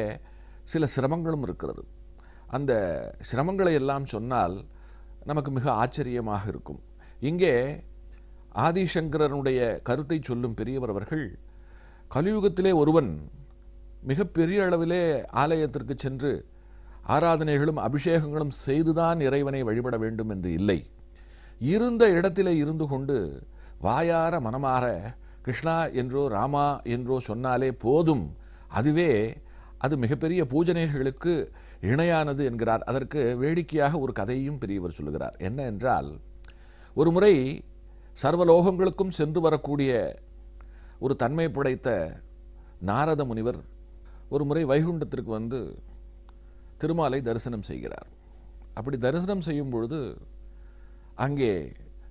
சில சிரமங்களும் இருக்கிறது. அந்த சிரமங்களை எல்லாம் சொன்னால் நமக்கு மிக ஆச்சரியமாக இருக்கும். இங்கே ஆதிசங்கரனுடைய கருத்தை சொல்லும் பெரியவர் அவர்கள் கலியுகத்திலே ஒருவன் மிகப்பெரிய அளவிலே ஆலயத்திற்கு சென்று ஆராதனைகளும் அபிஷேகங்களும் செய்துதான் இறைவனை வழிபட வேண்டும் என்று இல்லை. இருந்த இடத்திலே இருந்து கொண்டு வாயார மனமாற கிருஷ்ணா என்றோ ராமா என்றோ சொன்னாலே போதும், அதுவே அது மிகப்பெரிய பூஜனைகளுக்கு இணையானது என்கிறார். அதற்கு வேடிக்கையாக ஒரு கதையையும் பெரியவர் சொல்லுகிறார். என்ன என்றால், ஒரு முறை சர்வலோகங்களுக்கும் சென்று வரக்கூடிய ஒரு தன்மை படைத்த நாரத முனிவர் ஒரு முறை வைகுண்டத்திற்கு வந்து திருமாலை தரிசனம் செய்கிறார். அப்படி தரிசனம் செய்யும் பொழுது அங்கே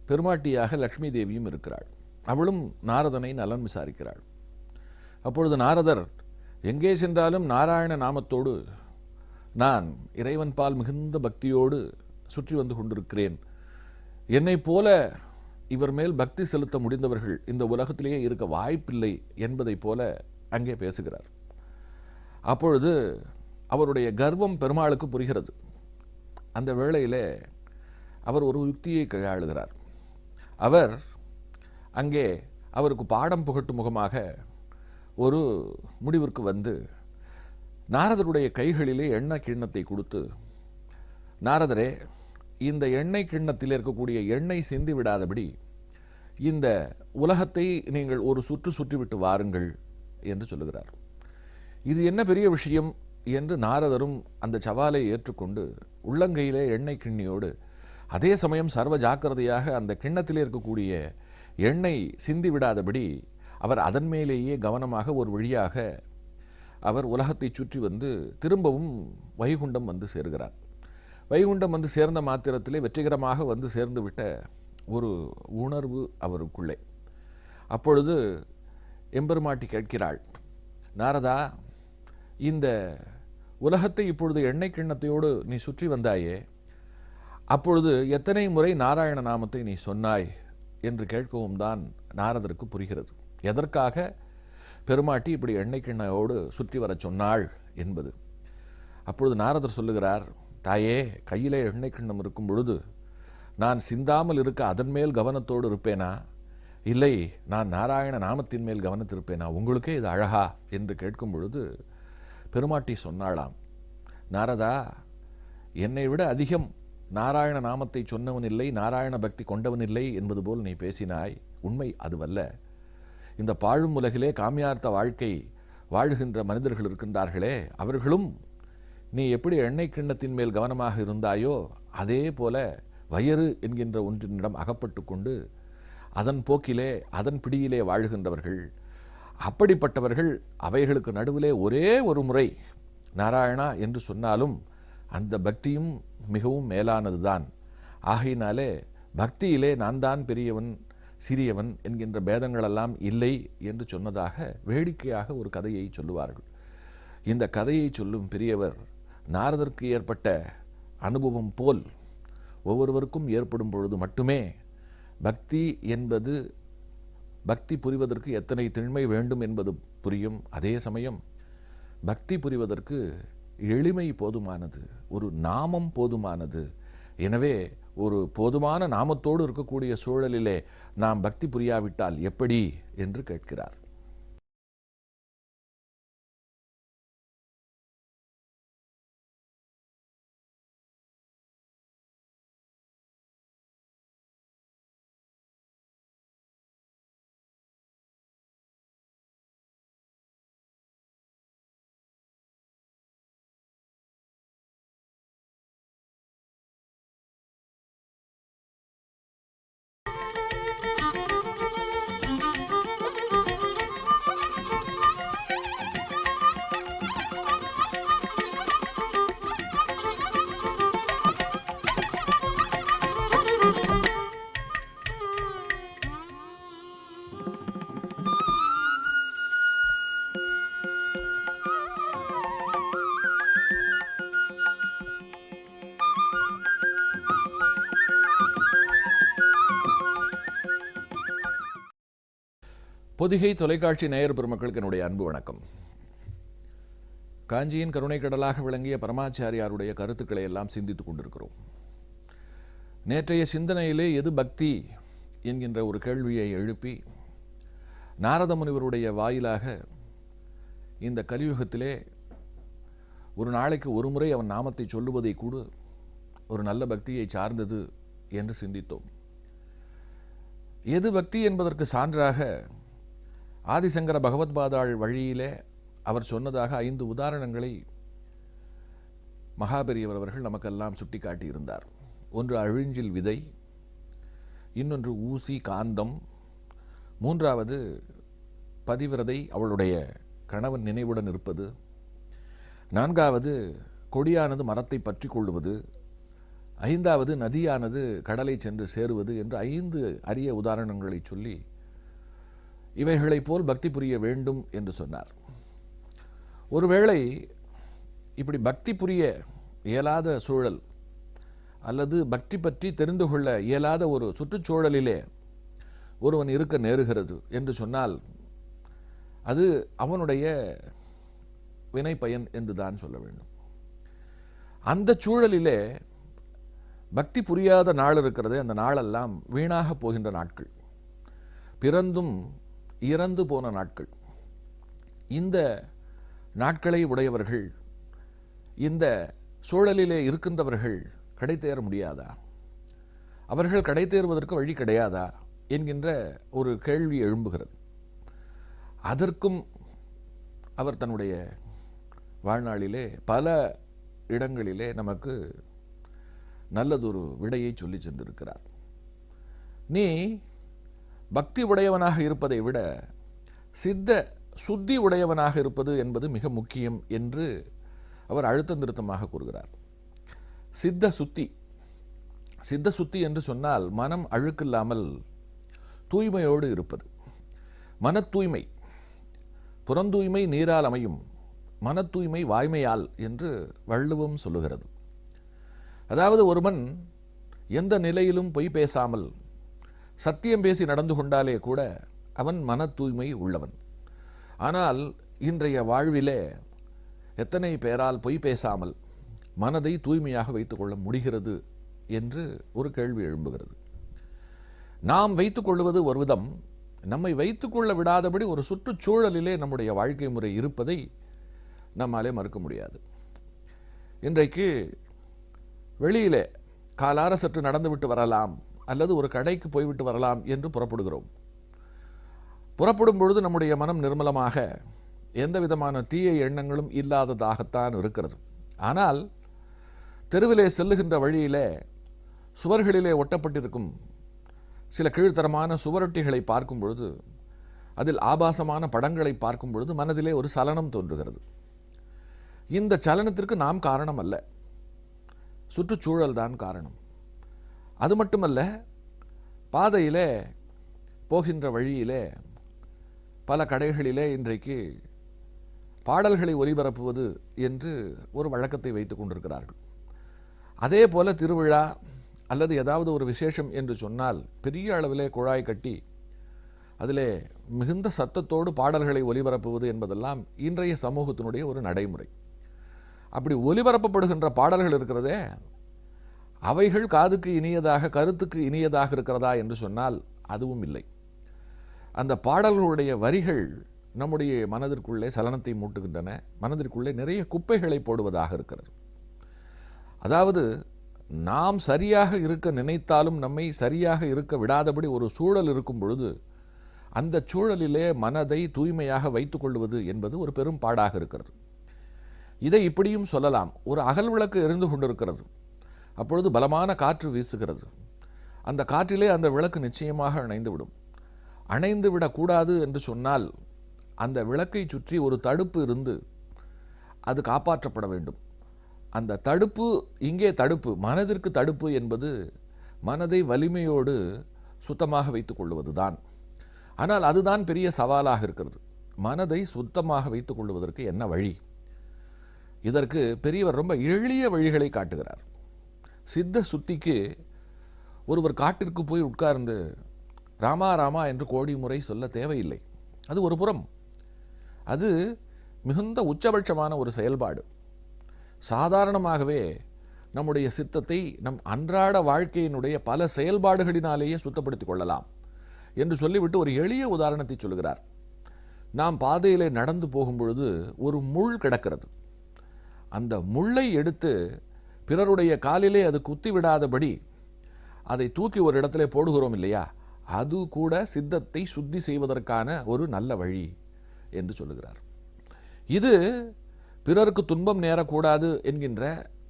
பெருமாட்டியாக லக்ஷ்மி தேவியும் இருக்கிறாள். அவளும் நாரதனை நலன் விசாரிக்கிறாள். அப்பொழுது நாரதர், எங்கே சென்றாலும் நாராயண நாமத்தோடு நான் இறைவன் பால் மிகுந்த பக்தியோடு சுற்றி வந்து கொண்டிருக்கிறேன். என்னைப் போல இவர் மேல் பக்தி செலுத்த முடிந்தவர்கள் இந்த உலகத்திலேயே இருக்க வாய்ப்பில்லை என்பதைப் போல அங்கே பேசுகிறார். அப்பொழுது அவருடைய கர்வம் பெருமாளுக்கு புரிகிறது. அந்த வேளையிலே அவர் ஒரு யுக்தியை கையாளுகிறார். அவர் அங்கே அவருக்கு பாடம் புகட்டும் முகமாக ஒரு முடிவிற்கு வந்து நாரதருடைய கைகளிலே எண்ணெய் கிண்ணத்தை கொடுத்து, நாரதரே, இந்த எண்ணெய் கிண்ணத்தில் இருக்கக்கூடிய எண்ணெய் சிந்தி விடாதபடி இந்த உலகத்தை நீங்கள் ஒரு சுற்று சுற்றிவிட்டு வாருங்கள் என்று சொல்லுகிறார். இது என்ன பெரிய விஷயம் என்று நாரதரும் அந்த சவாலை ஏற்றுக்கொண்டு உள்ளங்கையிலே எண்ணெய் கிண்ணியோடு, அதே சமயம் சர்வ ஜாக்கிரதையாக அந்த கிண்ணத்திலே இருக்கக்கூடிய எண்ணெய் சிந்தி விடாதபடி அவர் அதன் மேலேயே கவனமாக ஒரு வழியாக அவர் உலகத்தை சுற்றி வந்து திரும்பவும் வைகுண்டம் வந்து சேர்கிறார். வைகுண்டம் வந்து சேர்ந்த மாத்திரத்திலே வெற்றிகரமாக வந்து சேர்ந்து விட்ட ஒரு உணர்வு அவருக்குள்ளே. அப்பொழுது எம்பெருமாட்டி கேட்கிறாள், நாரதா, இந்த உலகத்தை இப்பொழுது எண்ணெய் கிண்ணத்தையோடு நீ சுற்றி வந்தாயே, அப்பொழுது எத்தனை முறை நாராயண நாமத்தை நீ சொன்னாய் என்று கேட்கவும் தான் நாரதருக்கு புரிகிறது எதற்காக பெருமாட்டி இப்படி எண்ணெய் கிண்ணையோடு சுற்றி வர சொன்னாள் என்பது. அப்பொழுது நாரதர் சொல்லுகிறார், தாயே, கையிலே எண்ணெய் கிண்ணம் இருக்கும் பொழுது நான் சிந்தாமல் இருக்க அதன் மேல் கவனத்தோடு இருப்பேனா, இல்லை நான் நாராயண நாமத்தின் மேல் கவனத்திருப்பேனா, உங்களுக்கே இது அழகா என்று கேட்கும் பொழுது பெருமாட்டி சொன்னாளாம், நாரதா, என்னை விட அதிகம் நாராயண நாமத்தை சொன்னவன் இல்லை, நாராயண பக்தி கொண்டவன் இல்லை என்பது போல் நீ பேசினாய். உண்மை அதுவல்ல. இந்த பாழும் உலகிலே காமியார்த்த வாழ்க்கை வாழுகின்ற மனிதர்கள் இருக்கின்றார்களே, அவர்களும் நீ எப்படி எண்ணெய் கிண்ணத்தின் மேல் கவனமாக இருந்தாயோ அதே போல வயறு என்கின்ற ஒன்றினிடம் அகப்பட்டு கொண்டு அதன் போக்கிலே அதன் பிடியிலே வாழுகின்றவர்கள். அப்படிப்பட்டவர்கள் அவைகளுக்கு நடுவிலே ஒரே ஒரு முறை நாராயணா என்று சொன்னாலும் அந்த பக்தியும் மிகவும் மேலானதுதான். ஆகையினாலே பக்தியிலே நான் தான் பெரியவன் சிறியவன் என்கின்ற பேதங்களெல்லாம் இல்லை என்று சொன்னதாக வேடிக்கையாக ஒரு கதையை சொல்லுவார்கள். இந்த கதையை சொல்லும் பெரியவர் நாரதருக்கு ஏற்பட்ட அனுபவம் போல் ஒவ்வொருவருக்கும் ஏற்படும் பொழுது மட்டுமே பக்தி என்பது, பக்தி புரிவதற்கு எத்தனை திண்மை வேண்டும் என்பது புரியும். அதே சமயம் பக்தி புரிவதற்கு எளிமை போதுமானது, ஒரு நாமம் போதுமானது. எனவே ஒரு போதுமான நாமத்தோடு இருக்கக்கூடிய சூழலிலே நாம் பக்தி புரியாவிட்டால் எப்படி என்று கேட்கிறார். பொதிகை தொலைக்காட்சி நேயர் பெருமக்களுக்கு என்னுடைய அன்பு வணக்கம். காஞ்சியின் கருணை கடலாக விளங்கிய பரமாச்சாரியாருடைய கருத்துக்களை எல்லாம் சிந்தித்துக் கொண்டிருக்கிறோம். நேற்றைய சிந்தனையிலே எது பக்தி என்கின்ற ஒரு கேள்வியை எழுப்பி நாரத முனிவருடைய வாயிலாக இந்த கலியுகத்திலே ஒரு நாளைக்கு ஒரு முறை அவன் நாமத்தை சொல்லுவதை கூட ஒரு நல்ல பக்தியை சார்ந்தது என்று சிந்தித்தோம். எது பக்தி என்பதற்கு சான்றாக ஆதிசங்கர பகவத்பாதாள் வழியிலே அவர் சொன்னதாக 5 உதாரணங்களை மகாபெரியவர் அவர்கள் நமக்கெல்லாம் சுட்டி காட்டியிருந்தார். ஒன்று அழிஞ்சில் விதை, இன்னொன்று ஊசி காந்தம், மூன்றாவது பதிவிரதை அவளுடைய கணவன் நினைவுடன் இருப்பது, நான்காவது கொடியானது மரத்தை பற்றி கொள்ளுவது, ஐந்தாவது நதியானது கடலை சென்று சேருவது என்று 5 அரிய உதாரணங்களை சொல்லி இவைகளைப் போல் பக்தி புரிய வேண்டும் என்று சொன்னார். ஒருவேளை இப்படி பக்தி புரிய இயலாத சூழல் அல்லது பக்தி பற்றி தெரிந்து கொள்ள இயலாத ஒரு சுற்றுச்சூழலிலே ஒருவன் இருக்க நேருகிறது என்று சொன்னால் அது அவனுடைய வினை பயன் என்று தான் சொல்ல வேண்டும். அந்த சூழலிலே பக்தி புரியாத நாள் இருக்கிறதே, அந்த நாளெல்லாம் வீணாக போகின்ற நாட்கள், பிறந்தும் இறந்து போன நாட்கள். இந்த நாட்களை உடையவர்கள், இந்த சூழலிலே இருக்கின்றவர்கள் கடை தேர முடியாதா? அவர்கள் கடை தேறுவதற்கு வழி கிடையாதா என்கின்ற ஒரு கேள்வி எழும்புகிறது. அதற்கும் அவர் தன்னுடைய வாழ்நாளிலே பல இடங்களிலே நமக்கு நல்லதொரு விடையை சொல்லி சென்றிருக்கிறார். நீ பக்தி உடையவனாக இருப்பதை விட சித்த சுத்தி உடையவனாக இருப்பது என்பது மிக முக்கியம் என்று அவர் அழுத்தம் திருத்தமாக கூறுகிறார். சித்த சுத்தி, சித்த சுத்தி என்று சொன்னால் மனம் அழுக்கில்லாமல் தூய்மையோடு இருப்பது. மன தூய்மை, புறந்தூய்மை நீரால் அமையும், மன தூய்மை வாய்மையால் என்று வள்ளுவம் சொல்லுகிறது. அதாவது ஒருவன் எந்த நிலையிலும் பொய் பேசாமல் சத்தியம் பேசி நடந்து கொண்டாலே கூட அவன் மன தூய்மை உள்ளவன். ஆனால் இன்றைய வாழ்விலே எத்தனை பேரால் பொய் பேசாமல் மனதை தூய்மையாக வைத்துக்கொள்ள முடிகிறது என்று ஒரு கேள்வி எழும்புகிறது. நாம் வைத்துக்கொள்வது ஒரு விதம், நம்மை வைத்துக்கொள்ள விடாதபடி ஒரு சுற்றுச்சூழலிலே நம்முடைய வாழ்க்கை முறை இருப்பதை நம்மாலே மறுக்க முடியாது. இன்றைக்கு வெளியிலே காலார சற்று நடந்துவிட்டு வரலாம் அல்லது ஒரு கடைக்கு போய்விட்டு வரலாம் என்று புறப்படுகிறோம். புறப்படும் பொழுது நம்முடைய மனம் நிர்மலமாக எந்த விதமான தீய எண்ணங்களும் இல்லாததாகத்தான் இருக்கிறது. ஆனால் தெருவிலே செல்லுகின்ற வழியிலே சுவர்களிலே ஒட்டப்பட்டிருக்கும் சில கீழ்த்தரமான சுவரொட்டிகளை பார்க்கும் பொழுது, அதில் ஆபாசமான படங்களை பார்க்கும் பொழுது மனதிலே ஒரு சலனம் தோன்றுகிறது. இந்த சலனத்திற்கு நாம் காரணம் அல்ல, சுற்றுச்சூழல் தான் காரணம். அது மட்டுமல்ல, பாதையிலே போகின்ற வழியிலே பல கடைகளிலே இன்றைக்கு பாடல்களை ஒலிபரப்புவது என்று ஒரு வழக்கத்தை வைத்து கொண்டிருக்கிறார்கள். அதே போல திருவிழா அல்லது ஏதாவது ஒரு விசேஷம் என்று சொன்னால் பெரிய அளவிலே குழாய் கட்டி அதிலே மிகுந்த சத்தத்தோடு பாடல்களை ஒலிபரப்புவது என்பதெல்லாம் இன்றைய சமூகத்தினுடைய ஒரு நடைமுறை. அப்படி ஒலிபரப்பப்படுகின்ற பாடல்கள் இருக்கிறதே, அவைகள் காதுக்கு இனியதாக கருத்துக்கு இனியதாக இருக்கிறதா என்று சொன்னால் அதுவும் இல்லை. அந்த பாடல்களுடைய வரிகள் நம்முடைய மனதிற்குள்ளே சலனத்தை மூட்டுகின்றன, மனதிற்குள்ளே நிறைய குப்பைகளை போடுவதாக இருக்கிறது. அதாவது நாம் சரியாக இருக்க நினைத்தாலும் நம்மை சரியாக இருக்க விடாதபடி ஒரு சூழல் இருக்கும் பொழுது அந்த சூழலிலே மனதை தூய்மையாக வைத்துக் கொள்வது என்பது ஒரு பெரும் பாடாக இருக்கிறது. இதை இப்படியும் சொல்லலாம். ஒரு அகல் விளக்கு எரிந்து கொண்டிருக்கிறது, அப்பொழுது பலமான காற்று வீசுகிறது. அந்த காற்றிலே அந்த விளக்கு நிச்சயமாக அணைந்துவிடும். அணைந்து விடக்கூடாது என்று சொன்னால் அந்த விளக்கை சுற்றி ஒரு தடுப்பு இருந்து அது காப்பாற்றப்பட வேண்டும். அந்த தடுப்பு, இங்கே தடுப்பு, மனதிற்கு தடுப்பு என்பது மனதை வலிமையோடு சுத்தமாக வைத்துக் கொள்வது தான். ஆனால் அதுதான் பெரிய சவாலாக இருக்கிறது. மனதை சுத்தமாக வைத்துக் கொள்வதற்கு என்ன வழி? இதற்கு பெரியவர் ரொம்ப எளிய வழிகளை காட்டுகிறார். சித்த சுத்திக்கு ஒருவர் காட்டிற்கு போய் உட்கார்ந்து ராமா ராமா என்று கோடி முறை சொல்ல தேவையில்லை. அது ஒரு புறம், அது மிகுந்த உச்சபட்சமான ஒரு செயல்பாடு. சாதாரணமாகவே நம்முடைய சித்தத்தை நம் அன்றாட வாழ்க்கையினுடைய பல செயல்பாடுகளினாலேயே சுத்தப்படுத்திக் கொள்ளலாம் என்று சொல்லிவிட்டு ஒரு எளிய உதாரணத்தை சொல்கிறார். நாம் பாதையிலே நடந்து போகும் பொழுது ஒரு முள் கிடக்கிறது. அந்த முள்ளை எடுத்து பிறருடைய காலிலே அது குத்தி விடாதபடி அதை தூக்கி ஒரு இடத்துல போடுகிறோம் இல்லையா, அது கூட சித்தத்தை சுத்தி செய்வதற்கான ஒரு நல்ல வழி என்று சொல்லுகிறார். இது பிறருக்கு துன்பம் நேரக்கூடாது என்கின்ற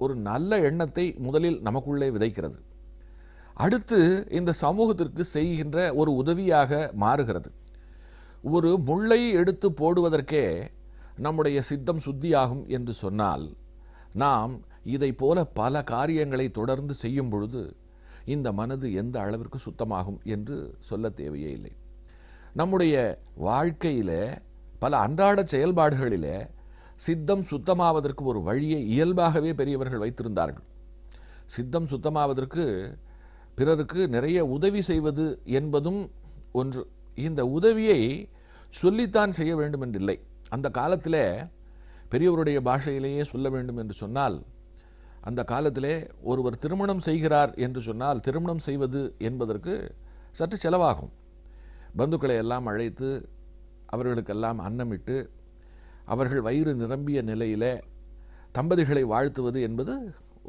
ஒரு நல்ல எண்ணத்தை முதலில் நமக்குள்ளே விதைக்கிறது. அடுத்து இந்த சமூகத்திற்கு செய்கின்ற ஒரு உதவியாக மாறுகிறது. ஒரு முள்ளை எடுத்து போடுவதற்கே நம்முடைய சித்தம் சுத்தியாகும் என்று சொன்னால் நாம் இதை போல பல காரியங்களை தொடர்ந்து செய்யும் பொழுது இந்த மனது எந்த அளவிற்கு சுத்தமாகும் என்று சொல்ல தேவையே இல்லை. நம்முடைய வாழ்க்கையில் பல அன்றாட செயல்பாடுகளில் சித்தம் சுத்தமாவதற்கு ஒரு வழியை இயல்பாகவே பெரியவர்கள் வைத்திருந்தார்கள். சித்தம் சுத்தமாவதற்கு பிறருக்கு நிறைய உதவி செய்வது என்பதும் ஒன்று. இந்த உதவியை சொல்லித்தான் செய்ய வேண்டும் என்றில்லை. அந்த காலத்தில் பெரியவருடைய பாஷையிலேயே சொல்ல வேண்டும் என்று சொன்னால், அந்த காலத்திலே ஒருவர் திருமணம் செய்கிறார் என்று சொன்னால் திருமணம் செய்வது என்பதற்கு சற்று செலவாகும். பந்துக்களை எல்லாம் அழைத்து அவர்களுக்கெல்லாம் அன்னமிட்டு அவர்கள் வயிறு நிரம்பிய நிலையில் தம்பதிகளை வாழ்த்துவது என்பது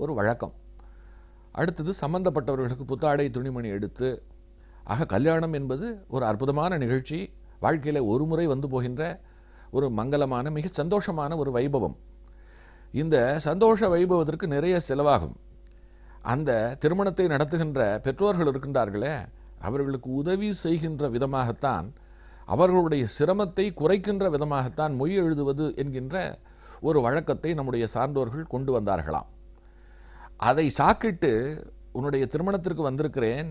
ஒரு வழக்கம். அடுத்தது சம்பந்தப்பட்டவர்களுக்கு புத்தாடை துணிமணி எடுத்து, ஆக கல்யாணம் என்பது ஒரு அற்புதமான நிகழ்ச்சி, வாழ்க்கையில் ஒரு முறை வந்து போகின்ற ஒரு மங்களமான மிக சந்தோஷமான ஒரு வைபவம். இந்த சந்தோஷ வைபவத்திற்கு நிறைய செலவாகும். அந்த திருமணத்தை நடத்துகின்ற பெற்றோர்கள் இருக்கின்றார்களே, அவர்களுக்கு உதவி செய்கின்ற விதமாகத்தான், அவர்களுடைய சிரமத்தை குறைக்கின்ற விதமாகத்தான் மொய் எழுதுவது என்கின்ற ஒரு வழக்கத்தை நம்முடைய சான்றோர்கள் கொண்டு வந்தார்களாம். அதை சாக்கிட்டு உன்னுடைய திருமணத்திற்கு வந்திருக்கிறேன்,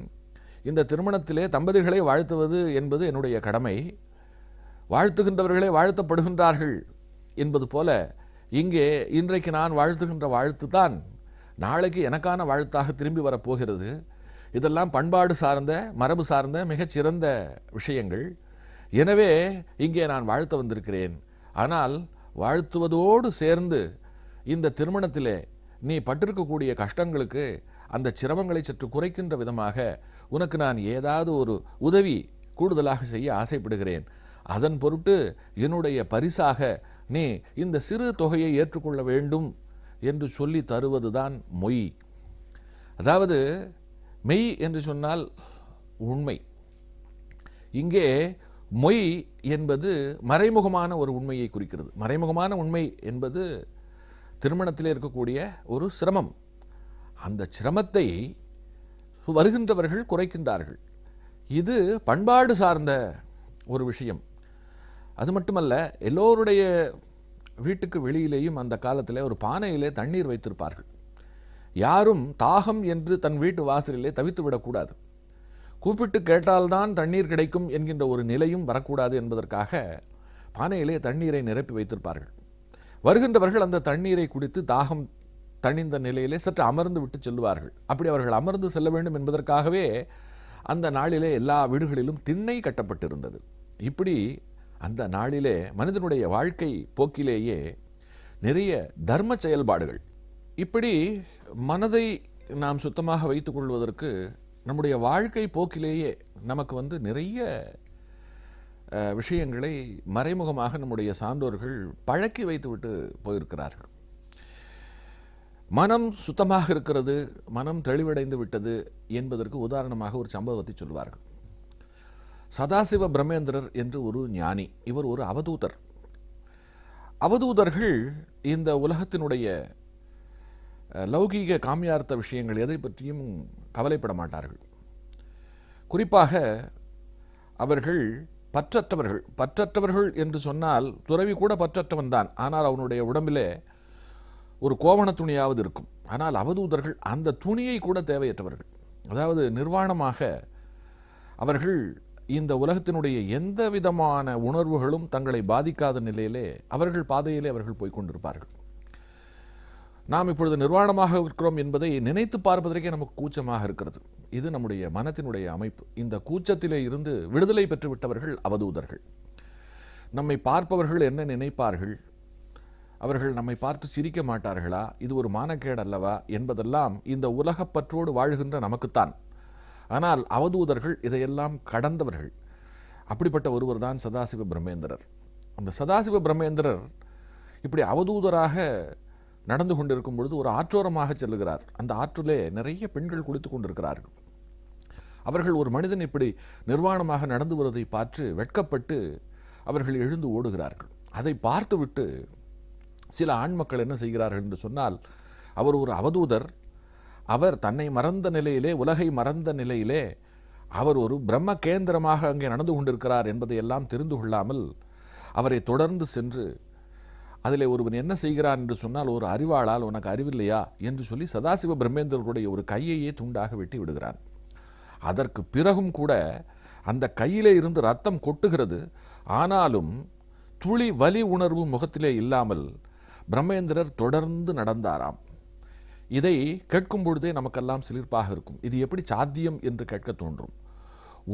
இந்த திருமணத்திலே தம்பதிகளை வாழ்த்துவது என்பது என்னுடைய கடமை, வாழ்த்துகின்றவர்களே வாழ்த்தப்படுகின்றார்கள் என்பது போல இங்கே இன்றைக்கு நான் வாழ்த்துகின்ற வாழ்த்து தான் நாளைக்கு எனக்கான வாழ்த்தாக திரும்பி வரப்போகிறது. இதெல்லாம் பண்பாடு சார்ந்த மரபு சார்ந்த மிகச்சிறந்த விஷயங்கள். எனவே இங்கே நான் வாழ்த்த வந்திருக்கிறேன். ஆனால் வாழ்த்துவதோடு சேர்ந்து இந்த திருமணத்திலே நீ பட்டிருக்கக்கூடிய கஷ்டங்களுக்கு அந்த சிரமங்களை சற்று குறைக்கின்ற விதமாக உனக்கு நான் ஏதாவது ஒரு உதவி கூடுதலாக செய்ய ஆசைப்படுகிறேன். அதன் பொருட்டு என்னுடைய பரிசாக நீ இந்த சிறு தொகையை ஏற்றுக்கொள்ள வேண்டும் என்று சொல்லி தருவதுதான் மொய். அதாவது மெய் என்று சொன்னால் உண்மை. இங்கே மொய் என்பது மறைமுகமான ஒரு உண்மையை குறிக்கிறது. மறைமுகமான உண்மை என்பது திருமணத்தில் இருக்கக்கூடிய ஒரு சிரமம். அந்த சிரமத்தை வருகின்றவர்கள் குறைக்கின்றார்கள். இது பண்பாடு சார்ந்த ஒரு விஷயம். அது மட்டுமல்ல, எல்லோருடைய வீட்டுக்கு வெளியிலேயும் அந்த காலத்தில் ஒரு பானையிலே தண்ணீர் வைத்திருப்பார்கள். யாரும் தாகம் என்று தன் வீட்டு வாசலிலே தவித்து விடக்கூடாது. கூப்பிட்டு கேட்டால்தான் தண்ணீர் கிடைக்கும் என்கின்ற ஒரு நிலையும் வரக்கூடாது என்பதற்காக பானையிலே தண்ணீரை நிரப்பி வைத்திருப்பார்கள். வருகின்றவர்கள் அந்த தண்ணீரை குடித்து தாகம் தணிந்த நிலையிலே சற்று அமர்ந்து விட்டு செல்வார்கள். அப்படி அவர்கள் அமர்ந்து செல்ல வேண்டும் என்பதற்காகவே அந்த நாளிலே எல்லா வீடுகளிலும் திண்ணை கட்டப்பட்டிருந்தது. இப்படி அந்த நாளிலே மனிதனுடைய வாழ்க்கை போக்கிலேயே நிறைய தர்ம செயல்பாடுகள். இப்படி மனதை நாம் சுத்தமாக வைத்துக் கொள்வதற்கு நம்முடைய வாழ்க்கை போக்கிலேயே நமக்கு நிறைய விஷயங்களை மறைமுகமாக நம்முடைய சான்றோர்கள் பழக்கி வைத்துவிட்டு போயிருக்கிறார்கள். மனம் சுத்தமாக இருக்கிறது, மனம் தெளிவடைந்து விட்டது என்பதற்கு உதாரணமாக ஒரு சம்பவத்தை சொல்வார்கள். சதாசிவ பிரம்மேந்திரர் என்று ஒரு ஞானி, இவர் ஒரு அவதூதர். அவதூதர்கள் இந்த உலகத்தினுடைய லௌகீக காமியார்த்த விஷயங்கள் எதை பற்றியும் கவலைப்பட மாட்டார்கள். குறிப்பாக அவர்கள் பற்றற்றவர்கள் என்று சொன்னால் துறவி கூட பற்றற்றவன் தான். ஆனால் அவனுடைய உடம்பிலே ஒரு கோவண துணியாவது இருக்கும். ஆனால் அவதூதர்கள் அந்த துணியை கூட தேவையற்றவர்கள். அதாவது நிர்வாணமாக அவர்கள் இந்த உலகத்தினுடைய எந்த விதமான உணர்வுகளும் தங்களை பாதிக்காத நிலையிலே அவர்கள் பாதையிலே அவர்கள் போய்கொண்டிருப்பார்கள். நாம் இப்பொழுது நிர்வாணமாக இருக்கிறோம் என்பதை நினைத்து பார்ப்பதற்கே நமக்கு கூச்சமாக இருக்கிறது. இது நம்முடைய மனத்தினுடைய அமைப்பு. இந்த கூச்சத்திலே இருந்து விடுதலை பெற்று விட்டவர்கள் அவதூதர்கள். நம்மை பார்ப்பவர்கள் என்ன நினைப்பார்கள், அவர்கள் நம்மை பார்த்து சிரிக்க மாட்டார்களா, இது ஒரு மானக்கேடு அல்லவா என்பதெல்லாம் இந்த உலகப்பற்றோடு வாழ்கின்ற நமக்குத்தான். ஆனால் அவதூதர்கள் இதையெல்லாம் கடந்தவர்கள். அப்படிப்பட்ட ஒருவர் தான் சதாசிவ பிரம்மேந்திரர். அந்த சதாசிவ பிரம்மேந்திரர் இப்படி அவதூதராக நடந்து கொண்டிருக்கும் பொழுது ஒரு ஆற்றோரமாக செல்லுகிறார். அந்த ஆற்றிலே நிறைய பெண்கள் குளித்து கொண்டிருக்கிறார்கள். அவர்கள் ஒரு மனிதன் இப்படி நிர்வாணமாக நடந்து வருவதை பார்த்து வெட்கப்பட்டு அவர்கள் எழுந்து ஓடுகிறார்கள். அதை பார்த்துவிட்டு சில ஆண் மக்கள் என்ன செய்கிறார்கள் என்று சொன்னால், அவர் ஒரு அவதூதர், அவர் தன்னை மறந்த நிலையிலே, உலகை மறந்த நிலையிலே அவர் ஒரு பிரம்ம கேந்திரமாக அங்கே நடந்து கொண்டிருக்கிறார் என்பதை எல்லாம் தெரிந்து கொள்ளாமல் அவரை தொடர்ந்து சென்று அதில் ஒருவன் என்ன செய்கிறான் என்று சொன்னால், ஒரு அறிவாளால் உனக்கு அறிவில்லையா என்று சொல்லி சதாசிவ பிரம்மேந்திரருடைய ஒரு கையையே துண்டாக வெட்டி விடுகிறான். அதற்கு பிறகும் கூட அந்த கையிலே இருந்து ரத்தம் கொட்டுகிறது. ஆனாலும் துளி வலி உணர்வு முகத்திலே இல்லாமல் பிரம்மேந்திரர் தொடர்ந்து நடந்தாராம். இதை கேட்கும் பொழுதே நமக்கெல்லாம் சிலிர்ப்பாக இருக்கும். இது எப்படி சாத்தியம் என்று கேட்க தோன்றும்.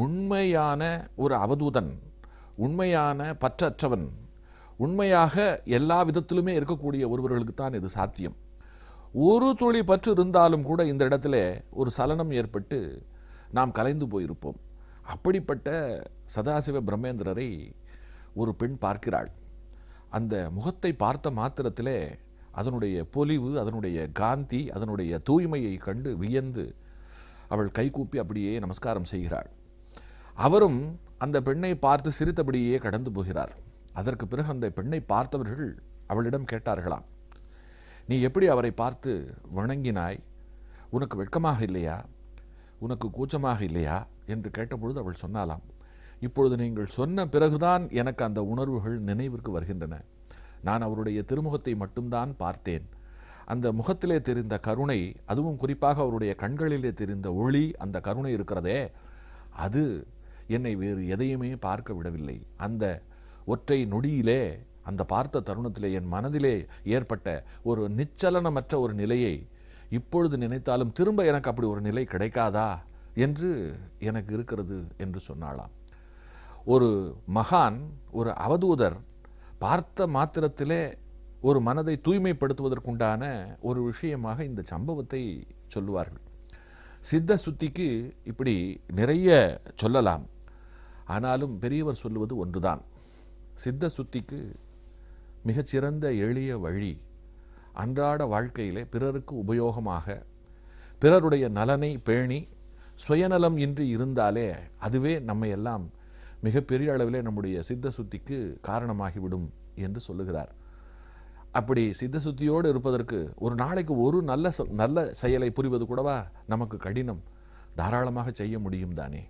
உண்மையான ஒரு அவதூதன், உண்மையான பற்றற்றவன், உண்மையாக எல்லா விதத்திலுமே இருக்கக்கூடிய ஒருவர்களுக்குத்தான் இது சாத்தியம். ஒரு துளி பற்று இருந்தாலும் கூட இந்த இடத்துல ஒரு சலனம் ஏற்பட்டு நாம் கலைந்து போயிருப்போம். அப்படிப்பட்ட சதாசிவ பிரம்மேந்திரரை ஒரு பெண் பார்க்கிறாள். அந்த முகத்தை பார்த்த மாத்திரத்திலே அதனுடைய பொலிவு, அதனுடைய காந்தி, அதனுடைய தூய்மையை கண்டு வியந்து அவள் கைகூப்பி அப்படியே நமஸ்காரம் செய்கிறாள். அவரும் அந்த பெண்ணை பார்த்து சிரித்தபடியே கடந்து போகிறார். அதற்கு பிறகு அந்த பெண்ணை பார்த்தவர்கள் அவளிடம் கேட்டார்களாம், நீ எப்படி அவரை பார்த்து வணங்கினாய்? உனக்கு வெட்கமாக இல்லையா? உனக்கு கூச்சமாக இல்லையா என்று கேட்டபொழுது அவள் சொன்னாலாம், இப்பொழுது நீங்கள் சொன்ன பிறகுதான் எனக்கு அந்த உணர்வுகள் நினைவிற்கு வருகின்றன. நான் அவருடைய திருமுகத்தை மட்டும்தான் பார்த்தேன். அந்த முகத்திலே தெரிந்த கருணை, அதுவும் குறிப்பாக அவருடைய கண்களிலே தெரிந்த ஒளி, அந்த கருணை இருக்கிறதே, அது என்னை வேறு எதையுமே பார்க்க விடவில்லை. அந்த ஒற்றை நொடியிலே, அந்த பார்த்த தருணத்திலே என் மனதிலே ஏற்பட்ட ஒரு நிச்சலனமற்ற ஒரு நிலையை இப்பொழுது நினைத்தாலும் திரும்ப எனக்கு அப்படி ஒரு நிலை கிடைக்காதா என்று எனக்கு இருக்கிறது என்று சொன்னாளாம். ஒரு மகான், ஒரு அவதூதர் பார்த்த மாத்திரத்திலே ஒரு மனதை தூய்மைப்படுத்துவதற்குண்டான ஒரு விஷயமாக இந்த சம்பவத்தை சொல்லுவார்கள். சித்த சுத்திக்கு இப்படி நிறைய சொல்லலாம். ஆனாலும் பெரியவர் சொல்லுவது ஒன்றுதான். சித்த சுத்திக்கு மிகச்சிறந்த எளிய வழி, அன்றாட வாழ்க்கையிலே பிறருக்கு உபயோகமாக, பிறருடைய நலனை பேணி சுயநலம் இன்றி இருந்தாலே அதுவே நம்மை எல்லாம் மிகப்பெரிய அளவிலே நம்முடைய சித்த சுத்திக்கு காரணமாகிவிடும் என்று சொல்லுகிறார். அப்படி சித்த சுத்தியோடு இருப்பதற்கு ஒரு நாளைக்கு ஒரு நல்ல செயலை புரிவது கூடவா நமக்கு கடினம்? தாராளமாக செய்ய முடியும் தானே.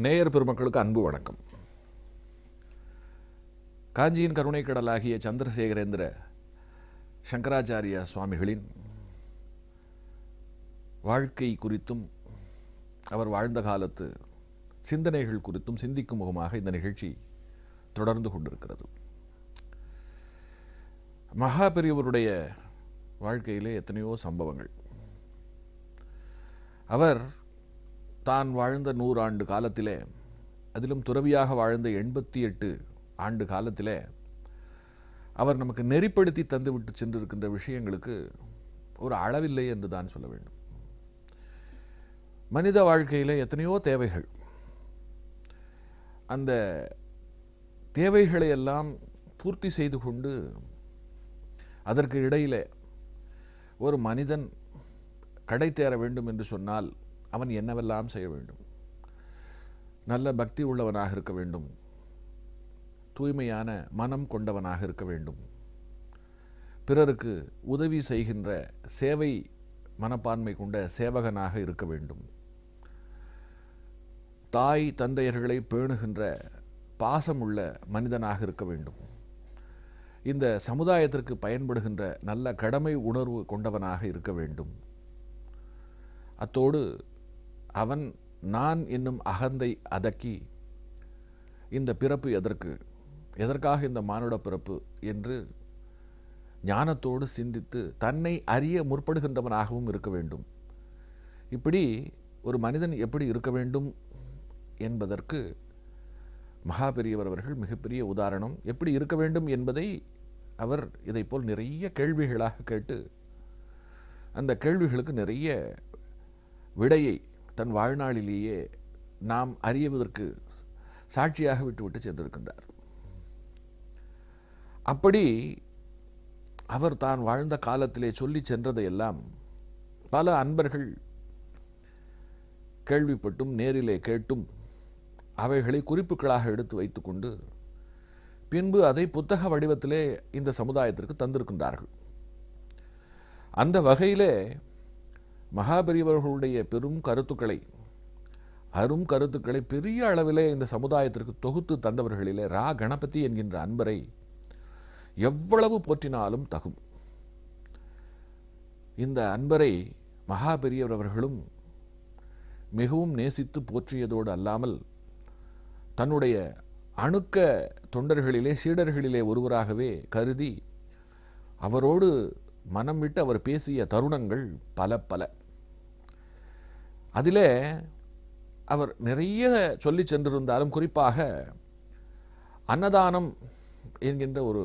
நேயர் பெருமக்களுக்கு அன்பு வணக்கம். காஞ்சியின் கருணை கடலாகிய சந்திரசேகரேந்திர சங்கராச்சாரிய சுவாமிகளின் வாழ்க்கை குறித்தும் அவர் வாழ்ந்த காலத்து சிந்தனைகள் குறித்தும் சிந்திக்கும் முகமாக இந்த நிகழ்ச்சி தொடர்ந்து கொண்டிருக்கிறது. மகா பெரியவருடைய வாழ்க்கையிலே எத்தனையோ சம்பவங்கள். அவர் தான் வாழ்ந்த 100 ஆண்டு காலத்திலே, அதிலும் துறவியாக வாழ்ந்த 88 ஆண்டு காலத்திலே அவர் நமக்கு நெறிப்படுத்தி தந்துவிட்டு சென்றிருக்கின்ற விஷயங்களுக்கு ஒரு அளவில்லை என்று தான் சொல்ல வேண்டும். மனித வாழ்க்கையில் எத்தனையோ தேவைகள். அந்த தேவைகளை எல்லாம் பூர்த்தி செய்து கொண்டு அதற்கு இடையிலே ஒரு மனிதன் கடை தேர வேண்டும் என்று சொன்னால் அவன் என்னவெல்லாம் செய்ய வேண்டும்? நல்ல பக்தி உள்ளவனாக இருக்க வேண்டும், தூய்மையான மனம் கொண்டவனாக இருக்க வேண்டும், பிறருக்கு உதவி செய்கின்ற சேவை மனப்பான்மை கொண்ட சேவகனாக இருக்க வேண்டும், தாய் தந்தையர்களை பேணுகின்ற பாசமுள்ள மனிதனாக இருக்க வேண்டும். இந்த சமுதாயத்திற்கு பயன்படுகின்ற நல்ல கடமை உணர்வு கொண்டவனாக இருக்க வேண்டும். அத்தோடு அவன் நான் என்னும் அகந்தை அதக்கி இந்த பிறப்பு எதற்காக இந்த மானுட பிறப்பு என்று ஞானத்தோடு சிந்தித்து தன்னை அறிய முற்படுகின்றவனாகவும் இருக்க வேண்டும். இப்படி ஒரு மனிதன் எப்படி இருக்க வேண்டும் என்பதற்கு மகா பெரியவர் அவர்கள் மிகப்பெரிய உதாரணம். எப்படி இருக்க வேண்டும் என்பதை அவர் இதைப்போல் நிறைய கேள்விகளாக கேட்டு அந்த கேள்விகளுக்கு நிறைய விடையை தன் வாழ்நாளிலேயே நாம் அறியவதற்கு சாட்சியாக விட்டுவிட்டு சென்றிருக்கின்றார். அப்படி அவர் தான் வாழ்ந்த காலத்திலே சொல்லி சென்றதையெல்லாம் பல அன்பர்கள் கேள்விப்பட்டும் நேரிலே கேட்டும் அவைகளை குறிப்புகளாக எடுத்து வைத்துக்கொண்டு பின்பு அதை புத்தக வடிவத்திலே இந்த சமுதாயத்திற்கு தந்திருக்கின்றார்கள். அந்த வகையிலே மகாபெரியவர்களுடைய அரும் கருத்துக்களை பெரிய அளவிலே இந்த சமுதாயத்திற்கு தொகுத்து தந்தவர்களிலே ரா கணபதி என்கின்ற அன்பரை எவ்வளவு போற்றினாலும் தகும். இந்த அன்பரை மகாபெரியவர் அவர்களும் மிகவும் நேசித்து போற்றியதோடு அல்லாமல் தன்னுடைய அணுக்க தொண்டர்களிலே சீடர்களிலே ஒருவராகவே கருதி அவரோடு மனம் விட்டு அவர் பேசிய தருணங்கள் பல. அதிலே அவர் நிறைய சொல்லி சென்றிருந்தாலும் குறிப்பாக அன்னதானம் என்கின்ற ஒரு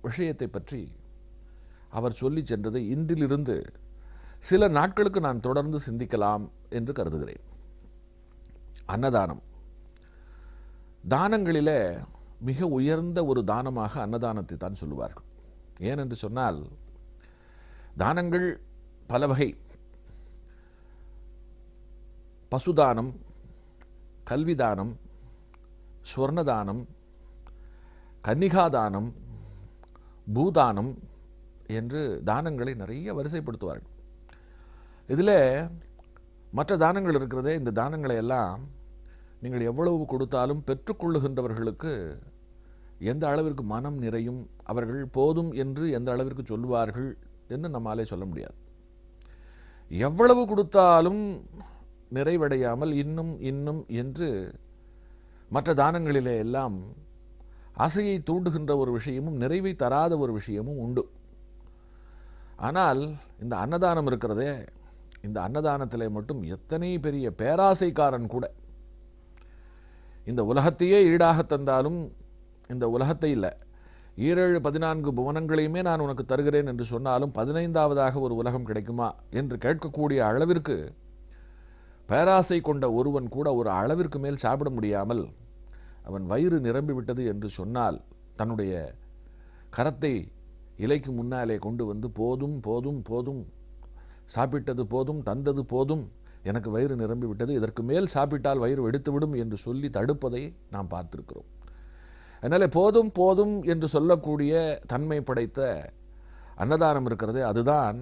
விஷயத்தை பற்றி அவர் சொல்லி சென்றதை இன்றிலிருந்து சில நாட்களுக்கு நான் தொடர்ந்து சிந்திக்கலாம் என்று கருதுகிறேன். அன்னதானம் தானங்களிலே மிக உயர்ந்த ஒரு தானமாக அன்னதானத்தை தான் சொல்லுவார்கள். ஏனென்று சொன்னால் தானங்கள் பல வகை. பசுதானம், கல்விதானம், ஸ்வர்ணதானம், கன்னிகாதானம், பூதானம் என்று தானங்களை நிறைய வரிசைப்படுத்துவார்கள். இதில் மற்ற தானங்கள் இருக்கிறதே, இந்த தானங்களை எல்லாம் நீங்கள் எவ்வளவு கொடுத்தாலும் பெற்றுக்கொள்ளுகின்றவர்களுக்கு எந்த அளவிற்கு மனம் நிறையும், அவர்கள் போதும் என்று எந்த அளவிற்கு சொல்லுவார்கள் என்று நம்மாலே சொல்ல முடியாது. எவ்வளவு கொடுத்தாலும் நிறைவடையாமல் இன்னும் என்று மற்ற தானங்களிலே எல்லாம் ஆசையை தூண்டுகின்ற ஒரு விஷயமும் நிறைவை தராத ஒரு விஷயமும் உண்டு. ஆனால் இந்த அன்னதானம் இருக்கிறதே, இந்த அன்னதானத்திலே மட்டும் எத்தனை பெரிய பேராசைக்காரன் கூட இந்த உலகத்தையே ஈடாக தந்தாலும் இந்த உலகத்தை இல்லை 7-14 புவனங்களையுமே நான் உனக்கு தருகிறேன் என்று சொன்னாலும் 15ஆவதாக ஒரு உலகம் கிடைக்குமா என்று கேட்கக்கூடிய அளவிற்கு பேராசை கொண்ட ஒருவன் கூட ஒரு அளவிற்கு மேல் சாப்பிட முடியாமல் அவன் வயிறு நிரம்பிவிட்டது என்று சொன்னால் தன்னுடைய கரத்தை இலைக்கு முன்னாலே கொண்டு வந்து போதும் சாப்பிட்டது போதும், தந்தது போதும், எனக்கு வயிறு நிரம்பிவிட்டது, இதற்கு மேல் சாப்பிட்டால் வயிறு வெடித்துவிடும் என்று சொல்லி தடுப்பதை நாம் பார்த்திருக்கிறோம். அதனால் போதும் என்று சொல்லக்கூடிய தன்மை படைத்த அன்னதானம் இருக்கிறது. அதுதான்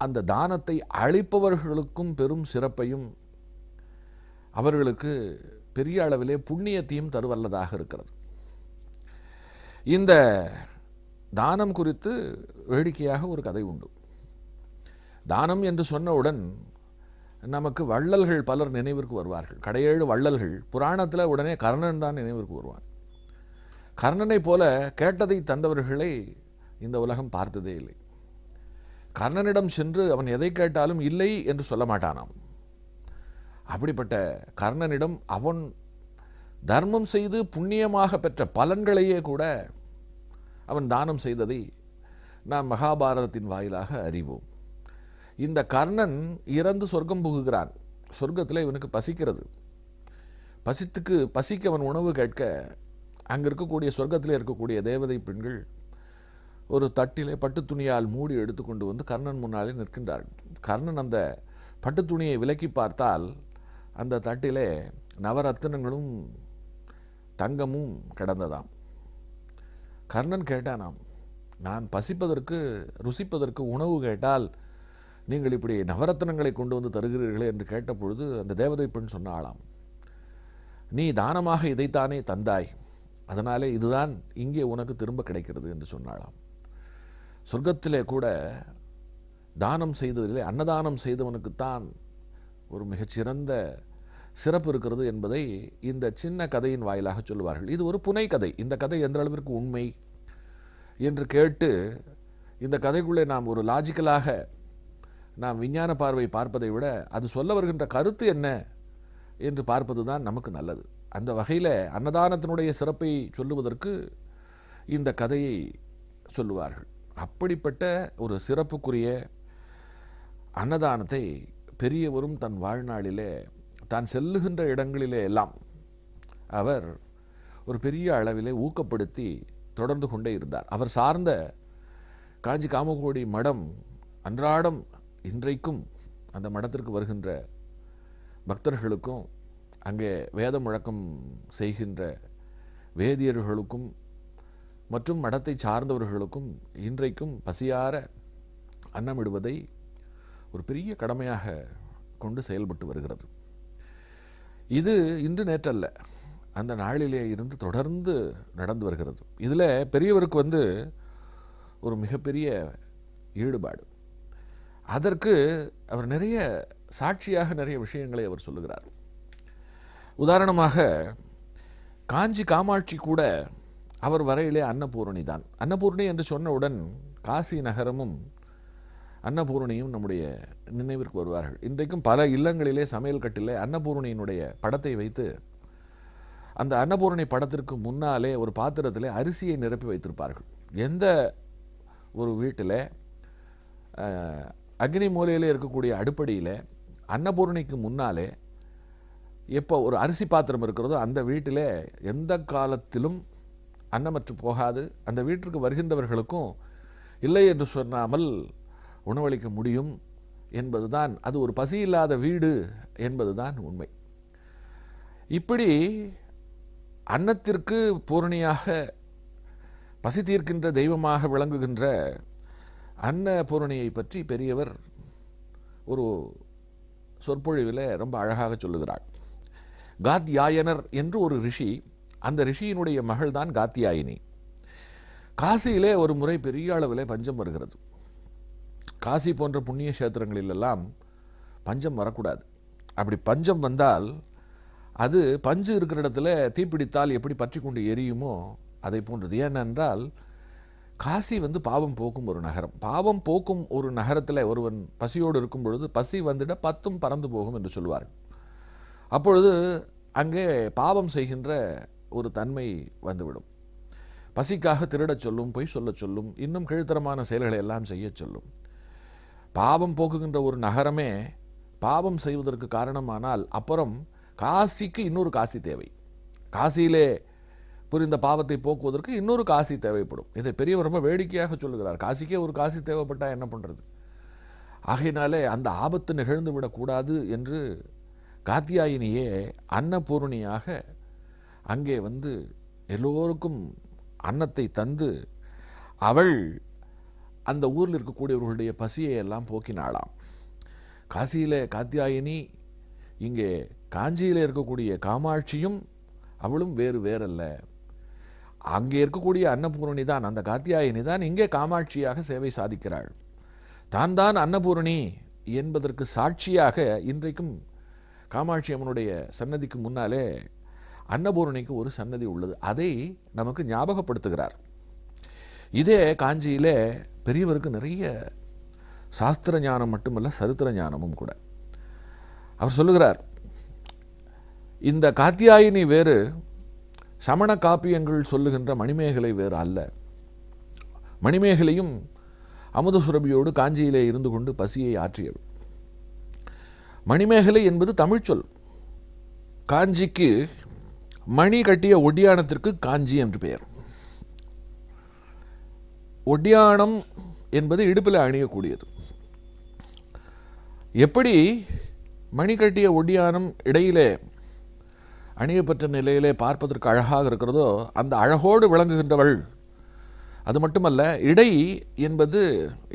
அந்த தானத்தை அளிப்பவர்களுக்கும் பெரும் சிறப்பையும் அவர்களுக்கு பெரிய அளவிலே புண்ணியத்தையும் தருவல்லதாக இருக்கிறது. இந்த தானம் குறித்து வேடிக்கையாக ஒரு கதை உண்டு. தானம் என்று சொன்னவுடன் நமக்கு வள்ளல்கள் பலர் நினைவிற்கு வருவார்கள். கடையேழு வள்ளல்கள் புராணத்தில் உடனே கர்ணன் தான் நினைவிற்கு வருவான். கர்ணனை போல கேட்டதை தந்தவர்களை இந்த உலகம் பார்த்ததே இல்லை. கர்ணனிடம் சென்று அவன் எதை கேட்டாலும் இல்லை என்று சொல்ல மாட்டானாம். அப்படிப்பட்ட கர்ணனிடம் அவன் தர்மம் செய்து புண்ணியமாக பெற்ற பலன்களையே கூட அவன் தானம் செய்ததை நாம் மகாபாரதத்தின் வாயிலாக அறிவோம். இந்த கர்ணன் இறந்து சொர்க்கம் புகுகிறான். சொர்க்கத்தில் இவனுக்கு பசிக்கிறது. பசிக்கு அவன் உணவு கேட்க அங்கே இருக்கக்கூடிய சொர்க்கத்தில் இருக்கக்கூடிய தேவதை பெண்கள் ஒரு தட்டிலே பட்டு துணியால் மூடி எடுத்துக்கொண்டு வந்து கர்ணன் முன்னாலே நிற்கின்றார்கள். கர்ணன் அந்த பட்டு துணியை விலக்கி பார்த்தால் அந்த தட்டிலே நவரத்தினங்களும் தங்கமும் கிடந்ததாம். கர்ணன் கேட்டானாம், நான் ருசிப்பதற்கு உணவு கேட்டால் நீங்கள் இப்படி நவரத்தினங்களை கொண்டு வந்து தருகிறீர்களே என்று கேட்டபொழுது அந்த தேவதை பெண் சொன்னாளாம், நீ தானமாக இதைத்தானே தந்தாய், அதனாலே இதுதான் இங்கே உனக்கு திரும்ப கிடைக்கிறது என்று சொன்னாளாம். சொர்க்கத்திலே கூட தானம் செய்ததிலே அன்னதானம் செய்தவனுக்குத்தான் ஒரு மிகச்சிறந்த சிறப்பு இருக்கிறது என்பதை இந்த சின்ன கதையின் வாயிலாக சொல்லுவார்கள். இது ஒரு புனை கதை. இந்த கதை எந்த அளவிற்கு உண்மை என்று கேட்டு இந்த கதைக்குள்ளே நாம் ஒரு லாஜிக்கலாக நாம் விஞ்ஞான பார்வை பார்ப்பதை விட அது சொல்ல வருகின்ற கருத்து என்ன என்று பார்ப்பது தான் நமக்கு நல்லது. அந்த வகையில் அன்னதானத்தினுடைய சிறப்பை சொல்லுவதற்கு இந்த கதையை சொல்லுவார்கள். அப்படிப்பட்ட ஒரு சிறப்புக்குரிய அன்னதானத்தை பெரியவரும் தன் வாழ்நாளிலே தான் செல்லுகின்ற இடங்களிலே எல்லாம் அவர் ஒரு பெரிய அளவிலே ஊக்கப்படுத்தி தொடர்ந்து கொண்டே இருந்தார். அவர் சார்ந்த காஞ்சி காமகோடி மடம் அன்றாடம் இன்றைக்கும் அந்த மடத்திற்கு வருகின்ற பக்தர்களுக்கும் அங்கே வேத முழக்கம் செய்கின்ற வேதியர்களுக்கும் மற்றும் மடத்தை சார்ந்தவர்களுக்கும் இன்றைக்கும் பசியார அன்னமிடுவதை ஒரு பெரிய கடமையாக கொண்டு செயல்பட்டு வருகிறது. இது இன்று நேற்றல்ல, அந்த நாளிலே இருந்து தொடர்ந்து நடந்து வருகிறது. இதில் பெரியவருக்கு ஒரு மிகப்பெரிய ஈடுபாடு. அதற்கு அவர் நிறைய சாட்சியாக நிறைய விஷயங்களை அவர் சொல்லுகிறார். உதாரணமாக காஞ்சி காமாட்சி கூட அவர் வரையிலே அன்னபூரணி தான். அன்னபூரணி என்று சொன்னவுடன் காசி நகரமும் அன்னபூரணியும் நம்முடைய நினைவிற்கு வருவார்கள். இன்றைக்கும் பல இல்லங்களிலே சமையல் கட்டிலே அன்னபூரணியினுடைய படத்தை வைத்து அந்த அன்னபூரணி படத்திற்கு முன்னாலே ஒரு பாத்திரத்தில் அரிசியை நிரப்பி வைத்திருப்பார்கள். எந்த ஒரு வீட்டில் அக்னி மூலையிலே இருக்கக்கூடிய அடுப்படியில் அன்னபூரணிக்கு முன்னாலே எப்போ ஒரு அரிசி பாத்திரம் இருக்கிறதோ அந்த வீட்டிலே எந்த காலத்திலும் அன்னமற்று போகாது, அந்த வீட்டிற்கு வருகின்றவர்களுக்கும் இல்லை என்று சொன்னாமல் உணவளிக்க முடியும் என்பதுதான், அது ஒரு பசி இல்லாத வீடு என்பதுதான் உண்மை. இப்படி அன்னத்திற்கு பூரணியாக பசி தீர்க்கின்ற தெய்வமாக விளங்குகின்ற அன்னபூரணியை பற்றி பெரியவர் ஒரு சொற்பொழிவில் ரொம்ப அழகாக சொல்லுகிறார். காத்யாயனர் என்று ஒரு ரிஷி, அந்த ரிஷியினுடைய மகள் தான் காத்யாயினி. காசியிலே ஒரு முறை பெரிய அளவில் பஞ்சம் வருகிறது. காசி போன்ற புண்ணிய கஷேத்திரங்களிலெல்லாம் பஞ்சம் வரக்கூடாது. அப்படி பஞ்சம் வந்தால் அது பஞ்சு இருக்கிற இடத்துல தீப்பிடித்தால் எப்படி பற்றி கொண்டு எரியுமோ அதை போன்றது. ஏனென்றால் காசி பாவம் போக்கும் ஒரு நகரம். பாவம் போக்கும் ஒரு நகரத்தில் ஒருவன் பசியோடு இருக்கும் பொழுது பசி வந்துட 10 பறந்து போகும் என்று சொல்வார்கள். அப்பொழுது அங்கே பாவம் செய்கின்ற ஒரு தன்மை வந்துவிடும். பசிக்காக திருடச் சொல்லும், பொய் சொல்ல சொல்லும், இன்னும் கீழ்த்தரமான செயல்களை எல்லாம் செய்ய சொல்லும். பாவம் போக்குகின்ற ஒரு நகரமே பாவம் செய்வதற்கு காரணமானால் அப்புறம் காசிக்கு இன்னொரு காசி தேவை. காசியிலே புரிந்த பாவத்தை போக்குவதற்கு இன்னொரு காசி தேவைப்படும். இதை பெரியவர் ரொம்ப வேடிக்கையாக சொல்லுகிறார். காசிக்கே ஒரு காசி தேவைப்பட்டால் என்ன பண்ணுறது? ஆகையினாலே அந்த ஆபத்து நிகழ்ந்து விடக்கூடாது என்று காத்யாயினியே அன்னபூரணியாக அங்கே எல்லோருக்கும் அன்னத்தை தந்து அவள் அந்த ஊரில் இருக்கக்கூடியவர்களுடைய பசியை எல்லாம் போக்கினாளாம். காசியிலே காத்யாயினி, இங்கே காஞ்சியில் இருக்கக்கூடிய காமாட்சியும் அவளும் வேறல்ல. அங்கே இருக்கக்கூடிய அன்னபூரணி தான், அந்த காத்யாயினி தான் இங்கே காமாட்சியாக சேவை சாதிக்கிறாள். தான் அன்னபூரணி என்பதற்கு சாட்சியாக இன்றைக்கும் காமாட்சி அம்மனுடைய சன்னதிக்கு முன்னாலே அன்னபூரணிக்கு ஒரு சன்னதி உள்ளது. அதை நமக்கு ஞாபகப்படுத்துகிறார். இதே காஞ்சியிலே பெரியவருக்கு நிறைய சாஸ்திர ஞானம் மட்டுமல்ல, சரித்திர ஞானமும் கூட. அவர் சொல்லுகிறார், இந்த காத்யாயினி வேறு, சமண காப்பியங்கள் சொல்லுகின்ற மணிமேகலை வேறு அல்ல. மணிமேகலையும் அமுத சுரபியோடு காஞ்சியிலே இருந்து கொண்டு பசியை ஆற்றியவள். மணிமேகலை என்பது தமிழ் சொல். காஞ்சிக்கு மணி கட்டிய ஒட்டியானத்திற்கு காஞ்சி என்று பெயர். ஒட்டியானம் என்பது இடுப்பில் அணியக்கூடியது. எப்படி மணி கட்டிய ஒட்டியானம் இடையிலே அணியப்பட்ட நிலையிலே பார்ப்பதற்கு அழகாக இருக்கிறதோ, அந்த அழகோடு விளங்குகின்றவள். அது மட்டுமல்ல, இடை என்பது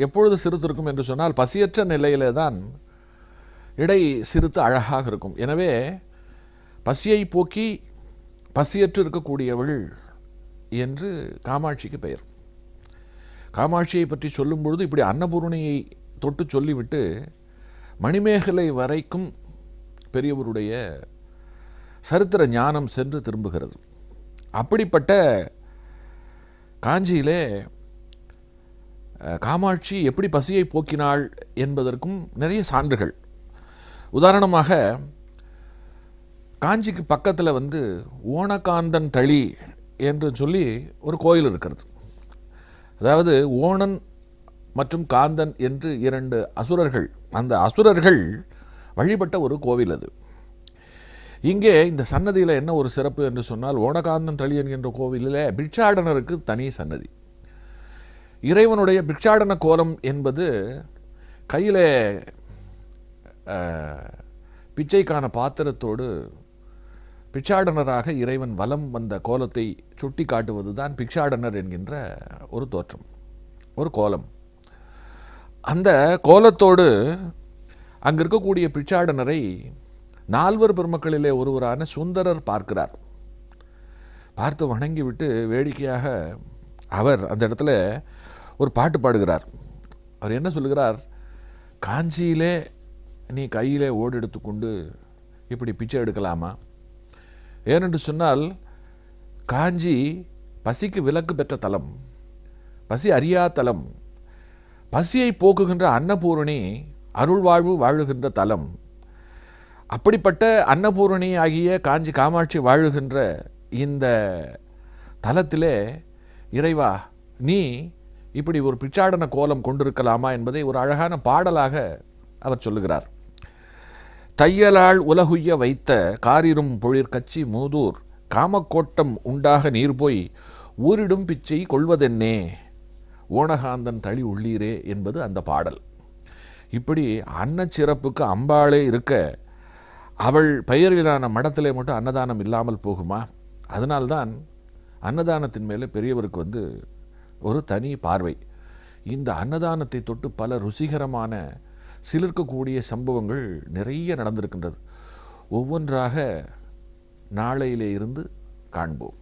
எப்பொழுது சிறுத்திருக்கும் என்று சொன்னால் பசியற்ற நிலையிலே தான் இடை சிறுத்து அழகாக இருக்கும். எனவே பசியை போக்கி பசியற்று இருக்கக்கூடியவள் என்று காமாட்சிக்கு பெயர். காமாட்சியை பற்றி சொல்லும் பொழுது இப்படி அன்னபூரணியை தொட்டு சொல்லிவிட்டு மணிமேகலை வரைக்கும் பெரியவருடைய சரித்திர ஞானம் சென்று திரும்புகிறது. அப்படிப்பட்ட காஞ்சியிலே காமாட்சி எப்படி பசியை போக்கினாள் என்பதற்கும் நிறைய சான்றுகள். உதாரணமாக காஞ்சிக்கு பக்கத்தில் ஓணகாந்தன் தளி என்று சொல்லி ஒரு கோயில் இருக்கிறது. அதாவது ஓணன் மற்றும் காந்தன் என்று 2 அசுரர்கள், அந்த அசுரர்கள் வழிபட்ட ஒரு கோவில் அது. இங்கே இந்த சன்னதியில் என்ன ஒரு சிறப்பு என்று சொன்னால், ஓணகாந்தன் தளி என்கின்ற கோவிலில் பிட்சாடனருக்கு தனி சன்னதி. இறைவனுடைய பிட்சாடன கோலம் என்பது கையில் பிச்சைக்கான பாத்திரத்தோடு பிட்சாடனராக இறைவன் வலம் வந்த கோலத்தை சுட்டி காட்டுவது தான் பிட்சாடனர் என்கின்ற ஒரு தோற்றம், ஒரு கோலம். அந்த கோலத்தோடு அங்கு இருக்கக்கூடிய பிட்சாடனரை 4 பெருமக்களிலே ஒருவரான சுந்தரர் பார்க்கிறார். பார்த்து வணங்கிவிட்டு வேடிக்கையாக அவர் அந்த இடத்துல ஒரு பாட்டு பாடுகிறார். அவர் என்ன சொல்லுகிறார், காஞ்சியிலே நீ கையிலே ஓடு எடுத்துக்கொண்டு இப்படி பிச்சை எடுக்கலாமா? ஏனென்று சொன்னால் காஞ்சி பசிக்கு விலக்கு பெற்ற தலம், பசி அறியா தலம், பசியை போக்குகின்ற அன்னபூரணி அருள் வாழ்வு வாழுகின்ற தலம். அப்படிப்பட்ட அன்னபூரணி ஆகிய காஞ்சி காமாட்சி வாழுகின்ற இந்த தலத்திலே இறைவா நீ இப்படி ஒரு பிச்சாடன கோலம் கொண்டிருக்கலாமா என்பதை ஒரு அழகான பாடலாக அவர் சொல்லுகிறார். தையலால் உலகுய்ய வைத்த காரிரும் பொழிற் கச்சி மூதூர் காமக்கோட்டம் உண்டாக நீர் போய் ஊரிடும் பிச்சை கொள்வதென்னே ஓணகாந்தன் தளி உள்ளீரே என்பது அந்த பாடல். இப்படி அன்னச்சிறப்புக்கு அம்பாளே இருக்க அவள் பெயரிலான மடத்திலே மட்டும் அன்னதானம் இல்லாமல் போகுமா? அதனால்தான் அன்னதானத்தின் மேலே பெரியவருக்கு ஒரு தனி பார்வை. இந்த அன்னதானத்தை தொட்டு பல ருசிகரமான சிலிர்க்கக்கூடிய சம்பவங்கள் நிறைய நடந்திருக்கின்றது. ஒவ்வொன்றாக நாளையிலே இருந்து காண்போம்.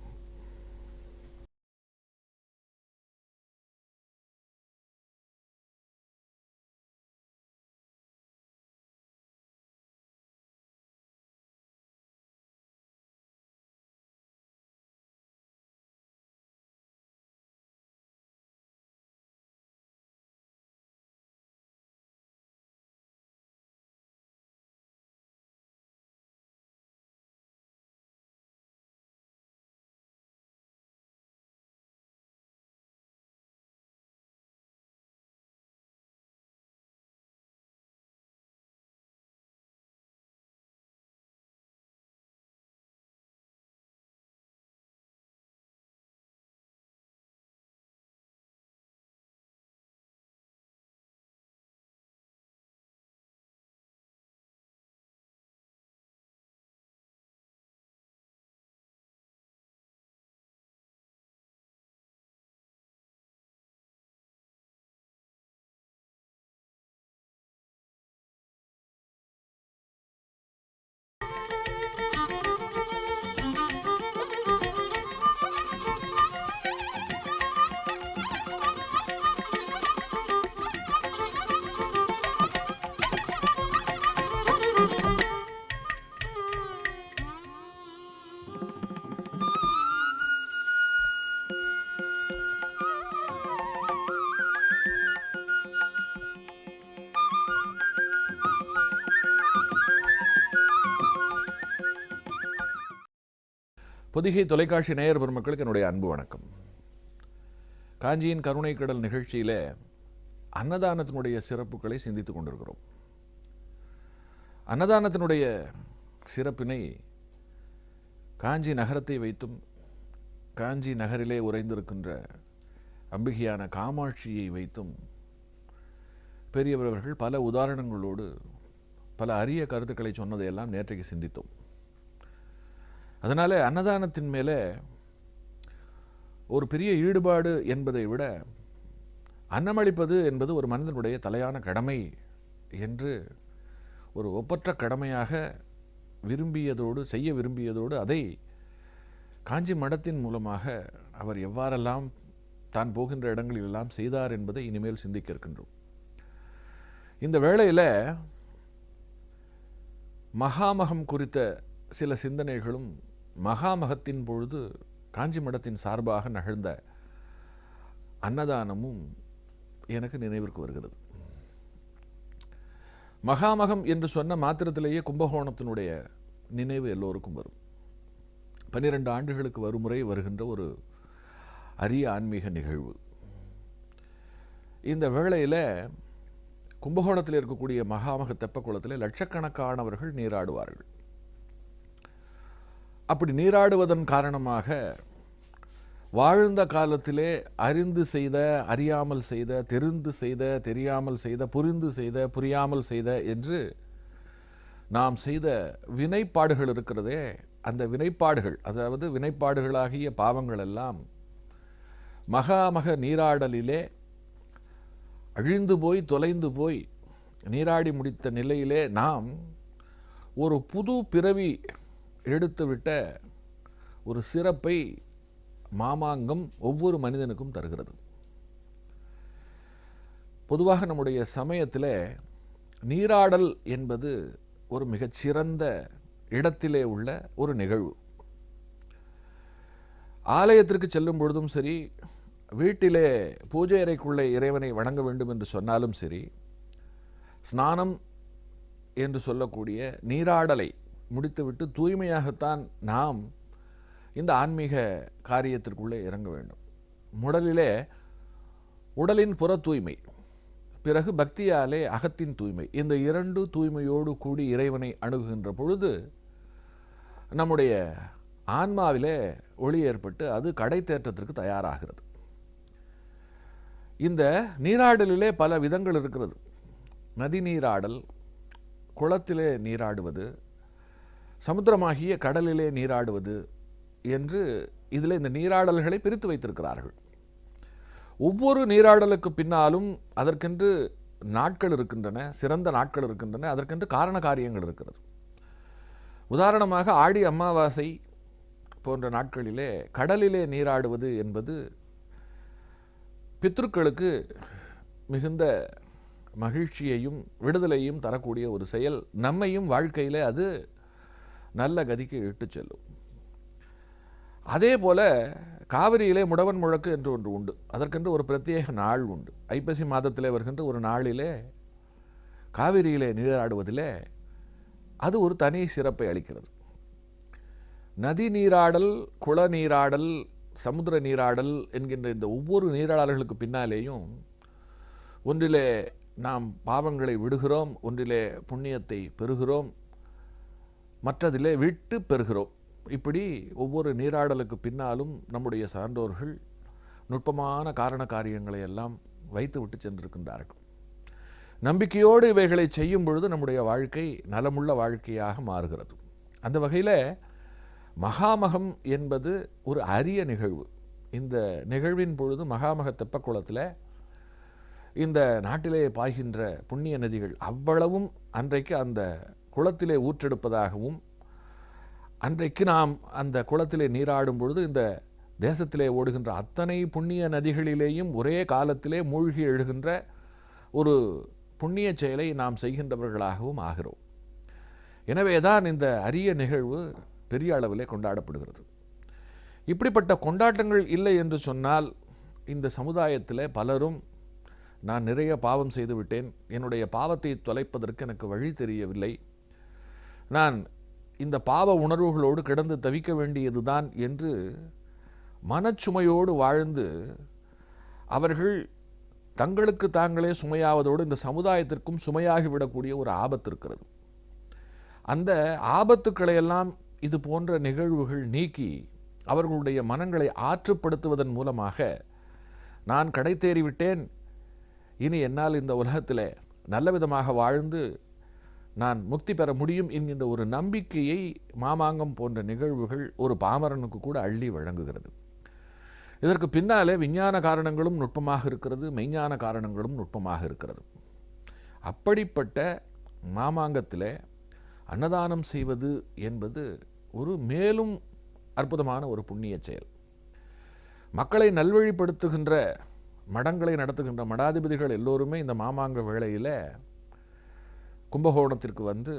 பொதிகை தொலைக்காட்சி நேயர் பெருமக்களுக்கு என்னுடைய அன்பு வணக்கம். காஞ்சியின் கருணை கடல் நிகழ்ச்சியிலே அன்னதானத்தினுடைய சிறப்புகளை சிந்தித்துக் கொண்டிருக்கிறோம். அன்னதானத்தினுடைய சிறப்பினை காஞ்சி நகரத்தை வைத்தும் காஞ்சி நகரிலே உறைந்திருக்கின்ற அம்பிகையான காமாட்சியை வைத்தும் பெரியவர்கள் பல உதாரணங்களோடு பல அரிய கருத்துக்களை சொன்னதையெல்லாம் நேற்றைக்கு சிந்தித்தோம். அதனால் அன்னதானத்தின் மேலே ஒரு பெரிய ஈடுபாடு என்பதை விட அன்னமளிப்பது என்பது ஒரு மனிதனுடைய தலையான கடமை என்று ஒரு ஒப்பற்ற கடமையாக செய்ய விரும்பியதோடு அதை காஞ்சி மடத்தின் மூலமாக அவர் எவ்வாறெல்லாம் தான் போகின்ற இடங்களிலெல்லாம் செய்தார் என்பதை இனிமேல் சிந்திக்க இருக்கின்றோம். இந்த வேளையில் மகாமகம் குறித்த சில சிந்தனைகளும் மகாமகத்தின் பொழுது காஞ்சி மடத்தின் சார்பாக நிகழ்ந்த அன்னதானமும் எனக்கு நினைவிற்கு வருகிறது. மகாமகம் என்று சொன்ன மாத்திரத்திலேயே கும்பகோணத்தினுடைய நினைவு எல்லோருக்கும் வரும். 12 ஆண்டுகளுக்கு ஒருமுறை வருகின்ற ஒரு அரிய ஆன்மீக நிகழ்வு. இந்த வேளையில் கும்பகோணத்தில் இருக்கக்கூடிய மகாமக தெப்பக்குளத்தில் லட்சக்கணக்கானவர்கள் நீராடுவார்கள். அப்படி நீராடுவதன் காரணமாக வாழ்ந்த காலத்திலே அறிந்து செய்த, அறியாமல் செய்த, தெரிந்து செய்த, தெரியாமல் செய்த, புரிந்து செய்த, புரியாமல் செய்த என்று நாம் செய்த வினைப்பாடுகள் இருக்கிறதே, அந்த வினைப்பாடுகள், அதாவது வினைப்பாடுகளாகிய பாவங்கள் எல்லாம் மகாமக நீராடலிலே அழிந்து போய் தொலைந்து போய் நீராடி முடித்த நிலையிலே நாம் ஒரு புது பிறவி எடுத்துவிட்ட ஒரு சிறப்பை மாமாங்கம் ஒவ்வொரு மனிதனுக்கும் தருகிறது. பொதுவாக நம்முடைய சமயத்தில் நீராடல் என்பது ஒரு மிகச்சிறந்த இடத்திலே உள்ள ஒரு நிகழ்வு. ஆலயத்திற்கு செல்லும் பொழுதும் சரி, வீட்டிலே பூஜை அறைக்குள்ளே இறைவனை வணங்க வேண்டும் என்று சொன்னாலும் சரி, ஸ்நானம் என்று சொல்லக்கூடிய நீராடலை முடித்துவிட்டு தூய்மையாகத்தான் நாம் இந்த ஆன்மீக காரியத்திற்குள்ளே இறங்க வேண்டும். முதலிலே உடலின் புற தூய்மை, பிறகு பக்தியாலே அகத்தின் தூய்மை. இந்த 2 தூய்மையோடு கூடி இறைவனை அணுகுகின்ற பொழுது நம்முடைய ஆன்மாவிலே ஒளி ஏற்பட்டு அது கடை தேற்றத்திற்கு தயாராகிறது. இந்த நீராடலிலே பல விதங்கள் இருக்கிறது. நதி நீராடல், குளத்திலே நீராடுவது, சமுத்திரமாகிய கடலிலே நீராடுவது என்று இதில் இந்த நீராடல்களை பிரித்து வைத்திருக்கிறார்கள். ஒவ்வொரு நீராடலுக்கு பின்னாலும் அதற்கென்று நாட்கள் இருக்கின்றன, சிறந்த நாட்கள் இருக்கின்றன, அதற்கென்று காரண காரியங்கள் இருக்கிறது. உதாரணமாக ஆடி அமாவாசை போன்ற நாட்களிலே கடலிலே நீராடுவது என்பது பித்ருக்களுக்கு மிகுந்த மகிழ்ச்சியையும் விடுதலையும் தரக்கூடிய ஒரு செயல். நம்மையும் வாழ்க்கையில் அது நல்ல கதிக்கு இட்டு செல்லும். அதே போல காவிரியிலே முடவன் முழக்கு என்று ஒன்று உண்டு. அதற்கென்று ஒரு பிரத்யேக நாள் உண்டு. ஐப்பசி மாதத்திலே வருகின்ற ஒரு நாளிலே காவிரியிலே நீராடுவதிலே அது ஒரு தனி சிறப்பை அளிக்கிறது. நதி நீராடல், குள நீராடல், சமுத்திர நீராடல் என்கின்ற இந்த ஒவ்வொரு நீராடல்களுக்கு பின்னாலேயும் ஒன்றிலே நாம் பாவங்களை விடுகிறோம், ஒன்றிலே புண்ணியத்தை பெறுகிறோம், மற்றதிலே விட்டு பெறுகிறோம். இப்படி ஒவ்வொரு நீராடலுக்கு பின்னாலும் நம்முடைய சான்றோர்கள் நுட்பமான காரண காரியங்களை எல்லாம் வைத்து விட்டு சென்றிருக்கின்றார்கள். நம்பிக்கையோடு இவைகளை செய்யும் பொழுது நம்முடைய வாழ்க்கை நலமுள்ள வாழ்க்கையாக மாறுகிறது. அந்த வகையில் மகாமகம் என்பது ஒரு அரிய நிகழ்வு. இந்த நிகழ்வின் பொழுது மகாமக தெப்பக்குளத்தில் இந்த நாட்டிலே பாய்கின்ற புண்ணிய நதிகள் அவ்வளவும் அன்றைக்கு அந்த குளத்திலே ஊற்றெடுப்பதாகவும், அன்றைக்கு நாம் அந்த குளத்திலே நீராடும் பொழுது இந்த தேசத்திலே ஓடுகின்ற அத்தனை புண்ணிய நதிகளிலேயும் ஒரே காலத்திலே மூழ்கி எழுகின்ற ஒரு புண்ணிய செயலை நாம் செய்கின்றவர்களாகவும் ஆகிறோம். எனவே தான் இந்த அரிய நிகழ்வு பெரிய அளவிலே கொண்டாடப்படுகிறது. இப்படிப்பட்ட கொண்டாட்டங்கள் இல்லை என்று சொன்னால் இந்த சமுதாயத்தில் பலரும் நான் நிறைய பாவம் செய்து விட்டேன், என்னுடைய பாவத்தை தொலைப்பதற்கு எனக்கு வழி தெரியவில்லை, நான் இந்த பாவ உணர்வுகளோடு கிடந்து தவிக்க வேண்டியதுதான் என்று மனச்சுமையோடு வாழ்ந்து அவர்கள் தங்களுக்கு தாங்களே சுமையாவதோடு இந்த சமுதாயத்திற்கும் சுமையாகிவிடக்கூடிய ஒரு ஆபத்து இருக்கிறது. அந்த ஆபத்துக்களையெல்லாம் இது போன்ற நிகழ்வுகள் நீக்கி அவர்களுடைய மனங்களை ஆற்றுப்படுத்துவதன் மூலமாக நான் கடை தேறிவிட்டேன், இனி என்னால் இந்த உலகத்தில் நல்ல விதமாக வாழ்ந்து நான் முக்தி பெற முடியும் என்கின்ற ஒரு நம்பிக்கையை மாமாங்கம் போன்ற நிகழ்வுகள் ஒரு பாமரனுக்கு கூட அள்ளி வழங்குகிறது. இதற்கு பின்னாலே விஞ்ஞான காரணங்களும் நுட்பமாக இருக்கிறது, மெய்ஞான காரணங்களும் நுட்பமாக இருக்கிறது. அப்படிப்பட்ட மாமாங்கத்தில் அன்னதானம் செய்வது என்பது ஒரு மேலும் அற்புதமான ஒரு புண்ணிய செயல். மக்களை நல்வழிப்படுத்துகின்ற மடங்களை நடத்துகின்ற மடாதிபதிகள் எல்லோருமே இந்த மாமாங்க வேளையில் கும்பகோணத்திற்கு வந்து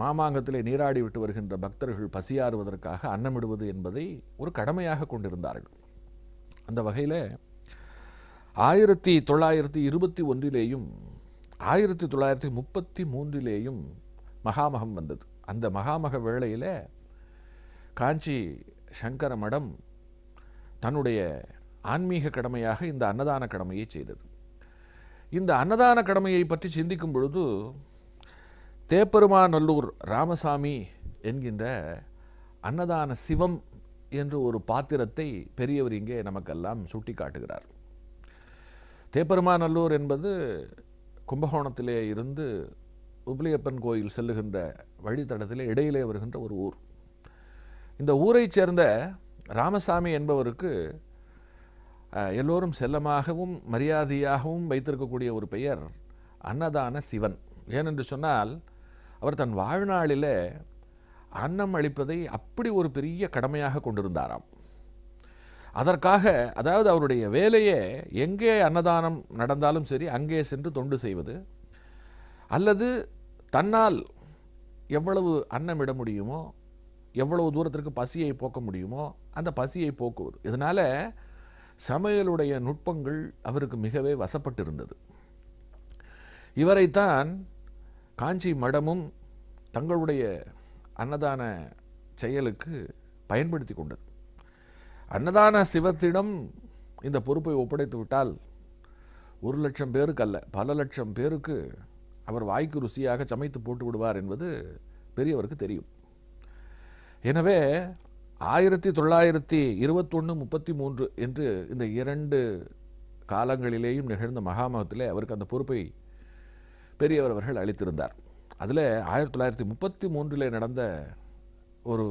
மாமாங்கத்திலே நீராடி விட்டு வருகின்ற பக்தர்கள் பசியாறுவதற்காக அன்னமிடுவது என்பதை ஒரு கடமையாக கொண்டிருந்தார்கள். அந்த வகையில் 1921 1933 மகாமகம் வந்தது. அந்த மகாமக வேளையில் காஞ்சி சங்கர மடம் தன்னுடைய ஆன்மீக கடமையாக இந்த அன்னதான கடமையை செய்தது. இந்த அன்னதான கடமையை பற்றி சிந்திக்கும் பொழுது தேப்பெருமாநல்லூர் ராமசாமி என்கின்ற அன்னதான சிவம் என்று ஒரு பாத்திரத்தை பெரியவர் இங்கே நமக்கெல்லாம் சுட்டி காட்டுகிறார். தேப்பெருமாநல்லூர் என்பது கும்பகோணத்திலே இருந்து உப்பிலியப்பன் கோயில் செல்லுகின்ற வழித்தடத்திலே இடையிலே வருகின்ற ஒரு ஊர். இந்த ஊரைச் சேர்ந்த ராமசாமி என்பவருக்கு எல்லோரும் செல்லமாகவும் மரியாதையாகவும் வைத்திருக்கக்கூடிய ஒரு பெயர் அன்னதான சிவன். ஏனென்று சொன்னால் அவர் தன் வாழ்நாளில் அன்னம் அளிப்பதை அப்படி ஒரு பெரிய கடமையாக கொண்டிருந்தாராம். அதற்காக, அதாவது அவருடைய வேலையே எங்கே அன்னதானம் நடந்தாலும் சரி அங்கே சென்று தொண்டு செய்வது, அல்லது தன்னால் எவ்வளவு அன்னமிட முடியுமோ, எவ்வளவு தூரத்திற்கு பசியை போக்க முடியுமோ அந்த பசியை போக்குவது. இதனால் சமையலுடைய நுட்பங்கள் அவருக்கு மிகவே வசப்பட்டிருந்தது. இவரைத்தான் காஞ்சி மடமும் தங்களுடைய அன்னதான செயலுக்கு பயன்படுத்தி கொண்டது. அன்னதான சிவத்திடம் இந்த பொறுப்பை ஒப்படைத்து விட்டால் 1,00,000 பேருக்கு அல்ல, பல லட்சம் பேருக்கு அவர் வாய்க்கு ருசியாக சமைத்து போட்டு விடுவார் என்பது பெரியவருக்கு தெரியும். எனவே 1921-33 என்று இந்த 2 காலங்களிலேயும் நிகழ்ந்த மகாமகத்திலே அவருக்கு அந்த பொறுப்பை பெரியவர் அவர்கள் அளித்திருந்தார். அதில் 1933 நடந்த ஒரு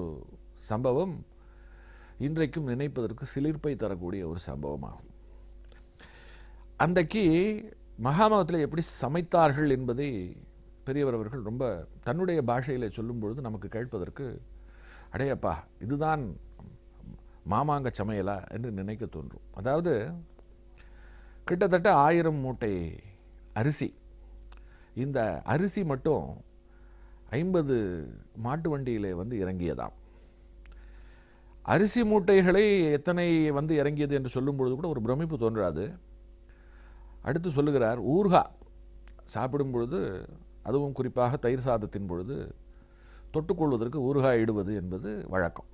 சம்பவம் இன்றைக்கும் நினைப்பதற்கு சிலிர்ப்பை தரக்கூடிய ஒரு சம்பவமாகும். அன்றைக்கு மகாமகத்தில் எப்படி சமைத்தார்கள் என்பதை பெரியவர் அவர்கள் ரொம்ப தன்னுடைய பாஷையில் சொல்லும் பொழுது நமக்கு கேட்பதற்கு அடையப்பா இதுதான் மாமாங்க சமையலா என்று நினைக்க தோன்றும். அதாவது கிட்டத்தட்ட 1000 மூட்டை அரிசி, இந்த அரிசி மட்டும் 50 மாட்டு வண்டியிலே வந்து இறங்கியதாம். அரிசி மூட்டைகளை எத்தனை வந்து இறங்கியது என்று சொல்லும் பொழுது கூட ஒரு பிரமிப்பு தோன்றாது. அடுத்து சொல்லுகிறார், ஊர்கா சாப்பிடும் பொழுது, அதுவும் குறிப்பாக தயிர் சாதத்தின் பொழுது தொட்டுக்கொள்வதற்கு ஊறுகாய் இடுவது என்பது வழக்கம்.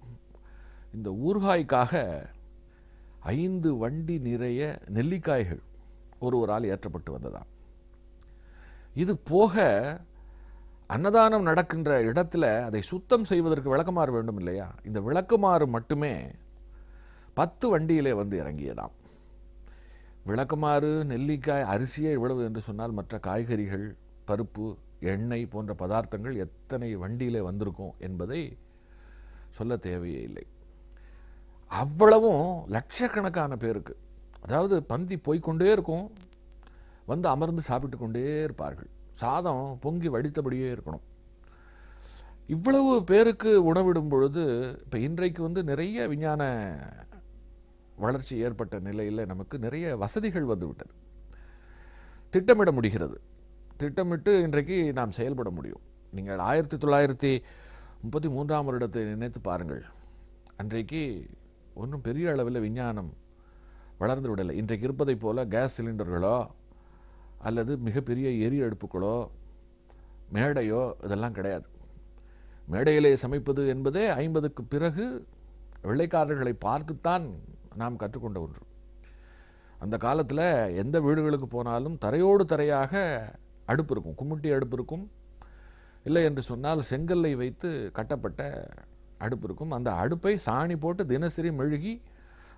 இந்த ஊறுகாய்க்காக 5 வண்டி நிறைய நெல்லிக்காய்கள் ஒருவரால் ஏற்றப்பட்டு வந்ததாம். இது போக அன்னதானம் நடக்கின்ற இடத்துல அதை சுத்தம் செய்வதற்கு விளக்குமாறு வேண்டும் இல்லையா, இந்த விளக்குமாறு மட்டுமே 10 வண்டியிலே வந்து இறங்கியதாம். விளக்குமாறு, நெல்லிக்காய், அரிசியே இவ்வளவு என்று சொன்னால் மற்ற காய்கறிகள், பருப்பு, எண்ணெய் போன்ற பதார்த்தங்கள் எத்தனை வண்டியிலே வந்திருக்கும் என்பதை சொல்ல தேவையே இல்லை. அவ்வளவும் லட்சக்கணக்கான பேருக்கு, அதாவது பந்தி போய்கொண்டே இருக்கும், வந்து அமர்ந்து சாப்பிட்டு கொண்டே இருப்பார்கள். சாதம் பொங்கி வடித்தபடியே இருக்கணும். இவ்வளவு பேருக்கு உணவிடும் பொழுது இப்போ இன்றைக்கு வந்து நிறைய விஞ்ஞான வளர்ச்சி ஏற்பட்ட நிலையில் நமக்கு நிறைய வசதிகள் வந்துவிட்டது. திட்டமிட முடிகிறது. திட்டமிட்டு இன்றைக்கு நாம் செயல்பட முடியும். நீங்கள் 1933 வருடத்தை நினைத்து பாருங்கள். அன்றைக்கு ஒன்றும் பெரிய அளவில் விஞ்ஞானம் வளர்ந்து விடலை. இன்றைக்கு இருப்பதை போல கேஸ் சிலிண்டர்களோ அல்லது மிகப்பெரிய எரி அடுப்புகளோ மேடையோ இதெல்லாம் கிடையாது. மேடையிலே சமைப்பது என்பதே 50க்கு பிறகு வெள்ளைக்காரர்களை பார்த்துத்தான் நாம் கற்றுக்கொண்ட ஒன்று. அந்த காலத்தில் எந்த வீடுகளுக்கு போனாலும் தரையோடு தரையாக அடுப்பு இருக்கும், கும்முட்டி அடுப்பு இருக்கும், இல்லை என்று சொன்னால் செங்கல்லை வைத்து கட்டப்பட்ட அடுப்பு இருக்கும். அந்த அடுப்பை சாணி போட்டு தினசரி மெழுகி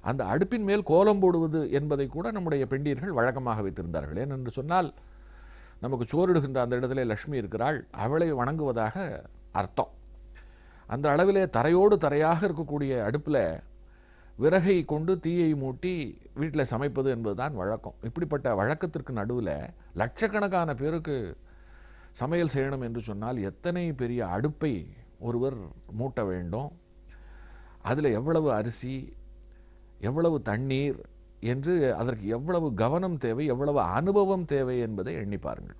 அந்த அடுப்பின் மேல் கோலம் போடுவது என்பதை கூட நம்முடைய பெண்டீர்கள் வழக்கமாக வைத்திருந்தார்கள். ஏனென்று சொன்னால் நமக்கு சோறிடுகின்ற அந்த இடத்துல லக்ஷ்மி இருக்கிறாள், அவளை வணங்குவதாக அர்த்தம். அந்த அளவிலே தரையோடு தரையாக இருக்கக்கூடிய அடுப்பில் விறகை கொண்டு தீயை மூட்டி வீட்டில் சமைப்பது என்பதுதான் வழக்கம். இப்படிப்பட்ட வழக்கத்திற்கு நடுவில் லட்சக்கணக்கான பேருக்கு சமையல் செய்யணும் என்று சொன்னால் எத்தனை பெரிய அடுப்பை ஒருவர் மூட்ட வேண்டும், அதில் எவ்வளவு அரிசி, எவ்வளவு தண்ணீர் என்று, அதற்கு எவ்வளவு கவனம் தேவை, எவ்வளவு அனுபவம் தேவை என்பதை எண்ணி பாருங்கள்.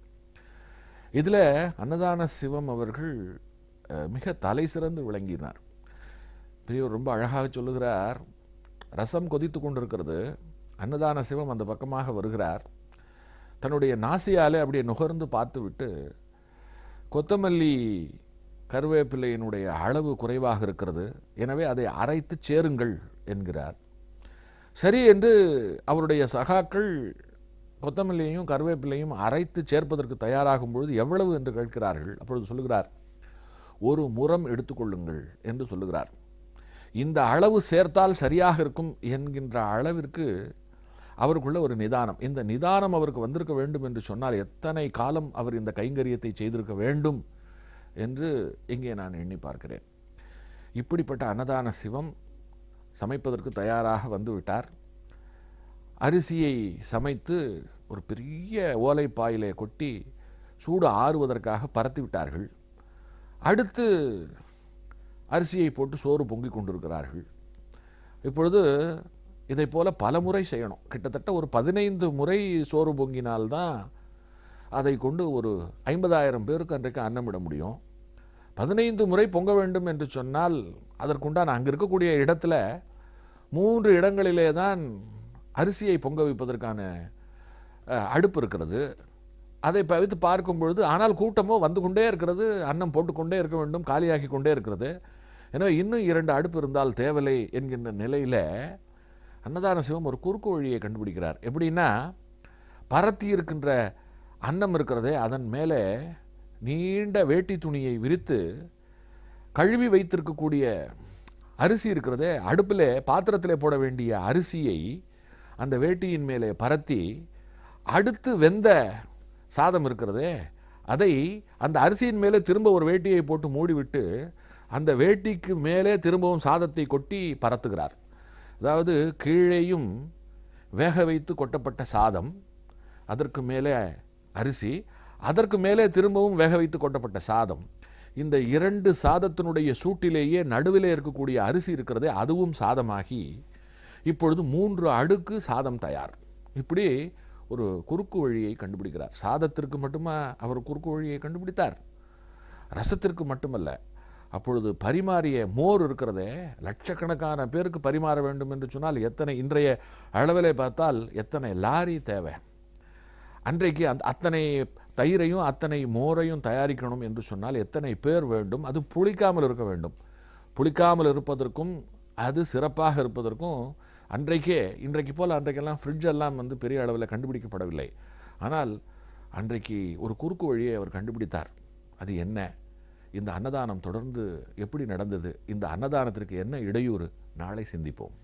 இதில் அன்னதான சிவம் அவர்கள் மிக தலை சிறந்து விளங்கினார். பெரியவர் ரொம்ப அழகாக சொல்லுகிறார். ரசம் கொதித்து கொண்டிருக்கிறது, அன்னதான சிவம் அந்த பக்கமாக வருகிறார். தன்னுடைய நாசியாலே அப்படியே நுகர்ந்து பார்த்துவிட்டு, கொத்தமல்லி கருவேப்பிலையினுடைய அளவு குறைவாக இருக்கிறது, எனவே அதை அரைத்து சேருங்கள் என்கிறார். சரி என்று அவருடைய சகாக்கள் கொத்தமல்லியையும் கருவேப்பிலையும் அரைத்து சேர்ப்பதற்கு தயாராகும் பொழுது எவ்வளவு என்று கேட்கிறார்கள். அப்பொழுது சொல்லுகிறார், 1 முறம் எடுத்துக்கொள்ளுங்கள் என்று சொல்லுகிறார். இந்த அளவு சேர்த்தால் சரியாக இருக்கும் என்கின்ற அளவிற்கு அவருக்குள்ள ஒரு நிதானம். இந்த நிதானம் அவருக்கு வந்திருக்க வேண்டும் என்று சொன்னால் எத்தனை காலம் அவர் இந்த கைங்கரியத்தை செய்திருக்க வேண்டும் என்று இங்கே நான் எண்ணி பார்க்கிறேன். இப்படிப்பட்ட அன்னதான சிவம் சமைப்பதற்கு தயாராக வந்துவிட்டார். அரிசியை சமைத்து ஒரு பெரிய ஓலைப்பாயிலே கொட்டி சூடு ஆறுவதற்காக பரத்தி விட்டார்கள். அடுத்து அரிசியை போட்டு சோறு பொங்கி கொண்டிருக்கிறார்கள். இப்பொழுது இதை போல பல முறை செய்யணும். கிட்டத்தட்ட ஒரு 15 முறை சோறு பொங்கினால்தான் அதை கொண்டு ஒரு 50,000 பேருக்கு அன்றைக்கு அன்னமிட முடியும். 15 முறை பொங்க வேண்டும் என்று சொன்னால் அதற்குண்டான அங்கே இருக்கக்கூடிய இடத்துல 3 இடங்களிலே தான் அரிசியை பொங்க வைப்பதற்கான அடுப்பு இருக்கிறது. அதை வைத்து பார்க்கும் பொழுது ஆனால் கூட்டமோ வந்து கொண்டே இருக்கிறது, அன்னம் போட்டுக்கொண்டே இருக்க வேண்டும், காலியாகி கொண்டே இருக்கிறது. எனவே இன்னும் 2 அடுப்பு இருந்தால் தேவலை என்கின்ற நிலையில் அன்னதான சிவம் ஒரு குறுக்கு வழியை கண்டுபிடிக்கிறார். எப்படின்னா, பரத்தி இருக்கின்ற அன்னம் இருக்கிறதே அதன் மேலே நீண்ட வேட்டி துணியை விரித்து கழுவி வைத்திருக்கக்கூடிய அரிசி இருக்கிறதே, அடுப்பில் பாத்திரத்தில் போட வேண்டிய அரிசியை அந்த வேட்டியின் மேலே பரத்தி, அடுத்து வெந்த சாதம் இருக்கிறதே அதை அந்த அரிசியின் மேலே திரும்ப ஒரு வேட்டியை போட்டு மூடிவிட்டு அந்த வேட்டிக்கு மேலே திரும்பவும் சாதத்தை கொட்டி பரத்துகிறார். அதாவது கீழேயும் வேக வைத்து கொட்டப்பட்ட சாதம், அதற்கு மேலே அரிசி, அதற்கு மேலே திரும்பவும் வேக வைத்து கொட்டப்பட்ட சாதம். இந்த 2 சாதத்தினுடைய சூட்டிலேயே நடுவிலே இருக்கக்கூடிய அரிசி இருக்கிறதே அதுவும் சாதமாகி இப்பொழுது 3 அடுக்கு சாதம் தயார். இப்படி ஒரு குறுக்கு வழியை கண்டுபிடிக்கிறார். சாதத்திற்கு மட்டுமா அவர் குறுக்கு வழியை கண்டுபிடித்தார்? ரசத்திற்கு மட்டுமல்ல, அப்பொழுது பரிமாறிய மோர் இருக்கிறதே, லட்சக்கணக்கான பேருக்கு பரிமாற வேண்டும் என்று சொன்னால் எத்தனை, இன்றைய அளவிலே பார்த்தால் எத்தனை லாரி தேவை. அன்றைக்கு அத்தனை தயிரையும் அத்தனை மோரையும் தயாரிக்கணும் என்று சொன்னால் எத்தனை பேர் வேண்டும். அது புளிக்காமல் இருக்க வேண்டும். புளிக்காமல் இருப்பதற்கும் அது சிறப்பாக இருப்பதற்கும் இன்றைக்கு போல் அன்றைக்கெல்லாம் ஃப்ரிட்ஜெல்லாம் பெரிய அளவில் கண்டுபிடிக்கப்படவில்லை. ஆனால் அன்றைக்கு ஒரு குறுக்கு வழியை அவர் கண்டுபிடித்தார். அது என்ன? இந்த அன்னதானம் தொடர்ந்து எப்படி நடந்தது? இந்த அன்னதானத்திற்கு என்ன இடையூறு? நாளை சிந்திப்போம்.